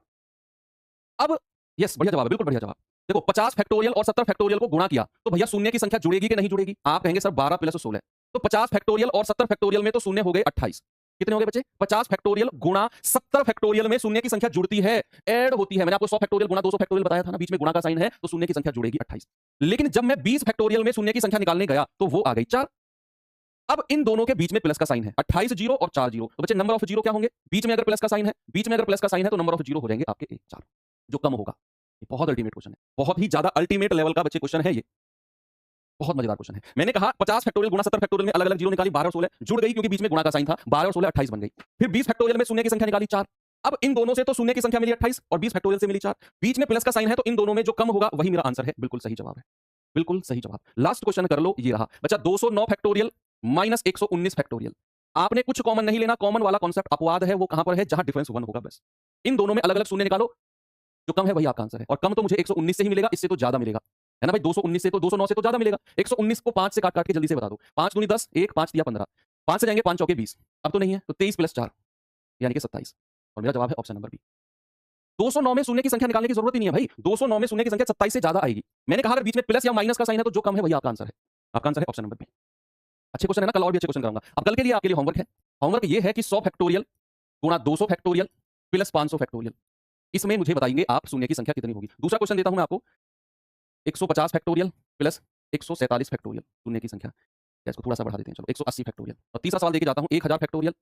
अब यस, बढ़िया जवाब है, बिल्कुल बढ़िया जवाब। देखो 50 फैक्टोरियल और 70 फैक्टोरियल को गुणा किया तो भैया शून्य की संख्या जुड़ेगी कि नहीं जुड़ेगी? आप कहेंगे सर 12 प्लस 16। तो 50 फैक्टोरियल और 70 फैक्टोरियल में तो शून्य हो गए 28। कितने हो गए बच्चे? 50 फैक्टोरियल गुणा 70 फैक्टोरियल में शून्य की संख्या जुड़ती है, ऐड होती है। मैंने आपको 100 फैक्टोरियल गुणा 200 फैक्टोरियल बताया था ना, बीच में गुणा का साइन है तो शून्य की संख्या जुड़ेगी 28। लेकिन जब मैं 20 फैक्टोरियल में शून्य की संख्या निकालने गया तो वो आ गई 4। अब इन दोनों के बीच में प्लस का साइन है, 28 जीरो और 4 जीरो, तो बच्चे नंबर ऑफ जीरो क्या होंगे? बीच में अगर प्लस का साइन है, बीच में अगर प्लस का साइन है तो नंबर ऑफ जीरो हो जाएंगे आपके 1 4, जो कम होगा। ये बहुत अल्टीमेट क्वेश्चन है, बहुत ही ज्यादा अल्टीमेट लेवल का बच्चे क्वेश्चन है ये, बहुत मजेदार क्वेश्चन है। मैंने कहा 50 फैक्टोरियल गुणा 70 फैक्टोरियल में अलग अलग जीरो निकाली, 12 और 16 जुड़ गई क्योंकि बीच में गुणा का साइन था, 12 और 16 28 बन गई। फिर 20 फैक्टोरियल में शून्य की संख्या निकाली 4। अब इन दोनों से तो शून्य की संख्या मिली 28 और 20 फैक्टोरियल से मिली 4, बीच में प्लस का साइन है तो इन दोनों में जो कम होगा वही मेरा आंसर है। बिल्कुल सही जवाब है, बिल्कुल सही जवाब। लास्ट क्वेश्चन कर लो, ये रहा बच्चा 209 फैक्टोरियल माइनस 119 फैक्टोरियल। आपने कुछ कॉमन नहीं लेना, कॉमन वाला कॉन्सेप्ट अपवाद है, वो कहां पर है? जहां डिफरेंस 1 होगा बस। इन दोनों में अलग अलग शून्य निकालो, जो कम है वही आपका आंसर है, और कम तो मुझे 119 से ही मिलेगा, इससे तो ज्यादा मिलेगा, है ना भाई? 219 से तो 209 से तो ज्यादा मिलेगा। 119 को 5 से काट काट के जल्दी से बता दो। 5 दूनी 10, 1 5 दिया 15, 5 से जाएंगे 5 चौके 20, अब तो नहीं है, तो 23 प्लस 4 यानी कि 27, और मेरा जवाब है ऑप्शन नंबर बी। 209 में शून्य की संख्या निकालने की जरूरत ही नहीं है भाई, 209 में शून्य की संख्या 27 से ज्यादा आएगी। मैंने कहा अगर बीच में प्लस या माइनस का साइन है तो जो कम है वही आपका आंसर है। आपका आंसर है ऑप्शन नंबर बी। अच्छे क्वेश्चन है ना, कल और भी अच्छे क्वेश्चन कराऊंगा। अब कल के लिए आपके लिए होमवर्क है, होमवर्क ये है कि 100 फैक्टोरियल गुणा 200 फैक्टोरियल प्लस 500 फैक्टोरियल, इसमें मुझे बताएंगे आप शून्य की संख्या कितनी होगी। दूसरा क्वेश्चन देता हूं मैं आपको, 150 फैक्टोरियल प्लस 147 फैक्टोरियल, शून्य की संख्या, या इसको थोड़ा सा बढ़ा देते हैं चलो, 180 फैक्टोरियल। और तीसरा सवाल देके जाता हूं 1000 फैक्टोरियल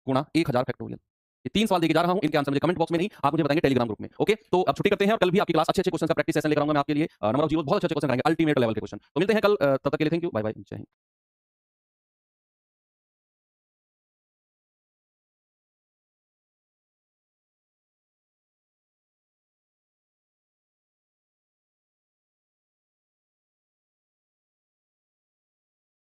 गुणा 1000 फैक्टोरियल। ये 3 सवाल देके जा रहा हूं, इनके आंसर मुझे कमेंट बॉक्स में नहीं, आप मुझे बताएंगे टेलीग्राम ग्रुप में। ओके, तो अब छुट्टी करते हैं और कल भी आपकी क्लास अच्छे अच्छे क्वेश्चन का प्रैक्टिस सेशन लेकर आऊंगा मैं आपके लिए। नंबर ऑफ जीरो बहुत अच्छे क्वेश्चन कराएंगे, अल्टीमेट लेवल के क्वेश्चन। तो मिलते हैं कल, तब तक के लिए थैंक यू, बाय बाय, जय हिंद।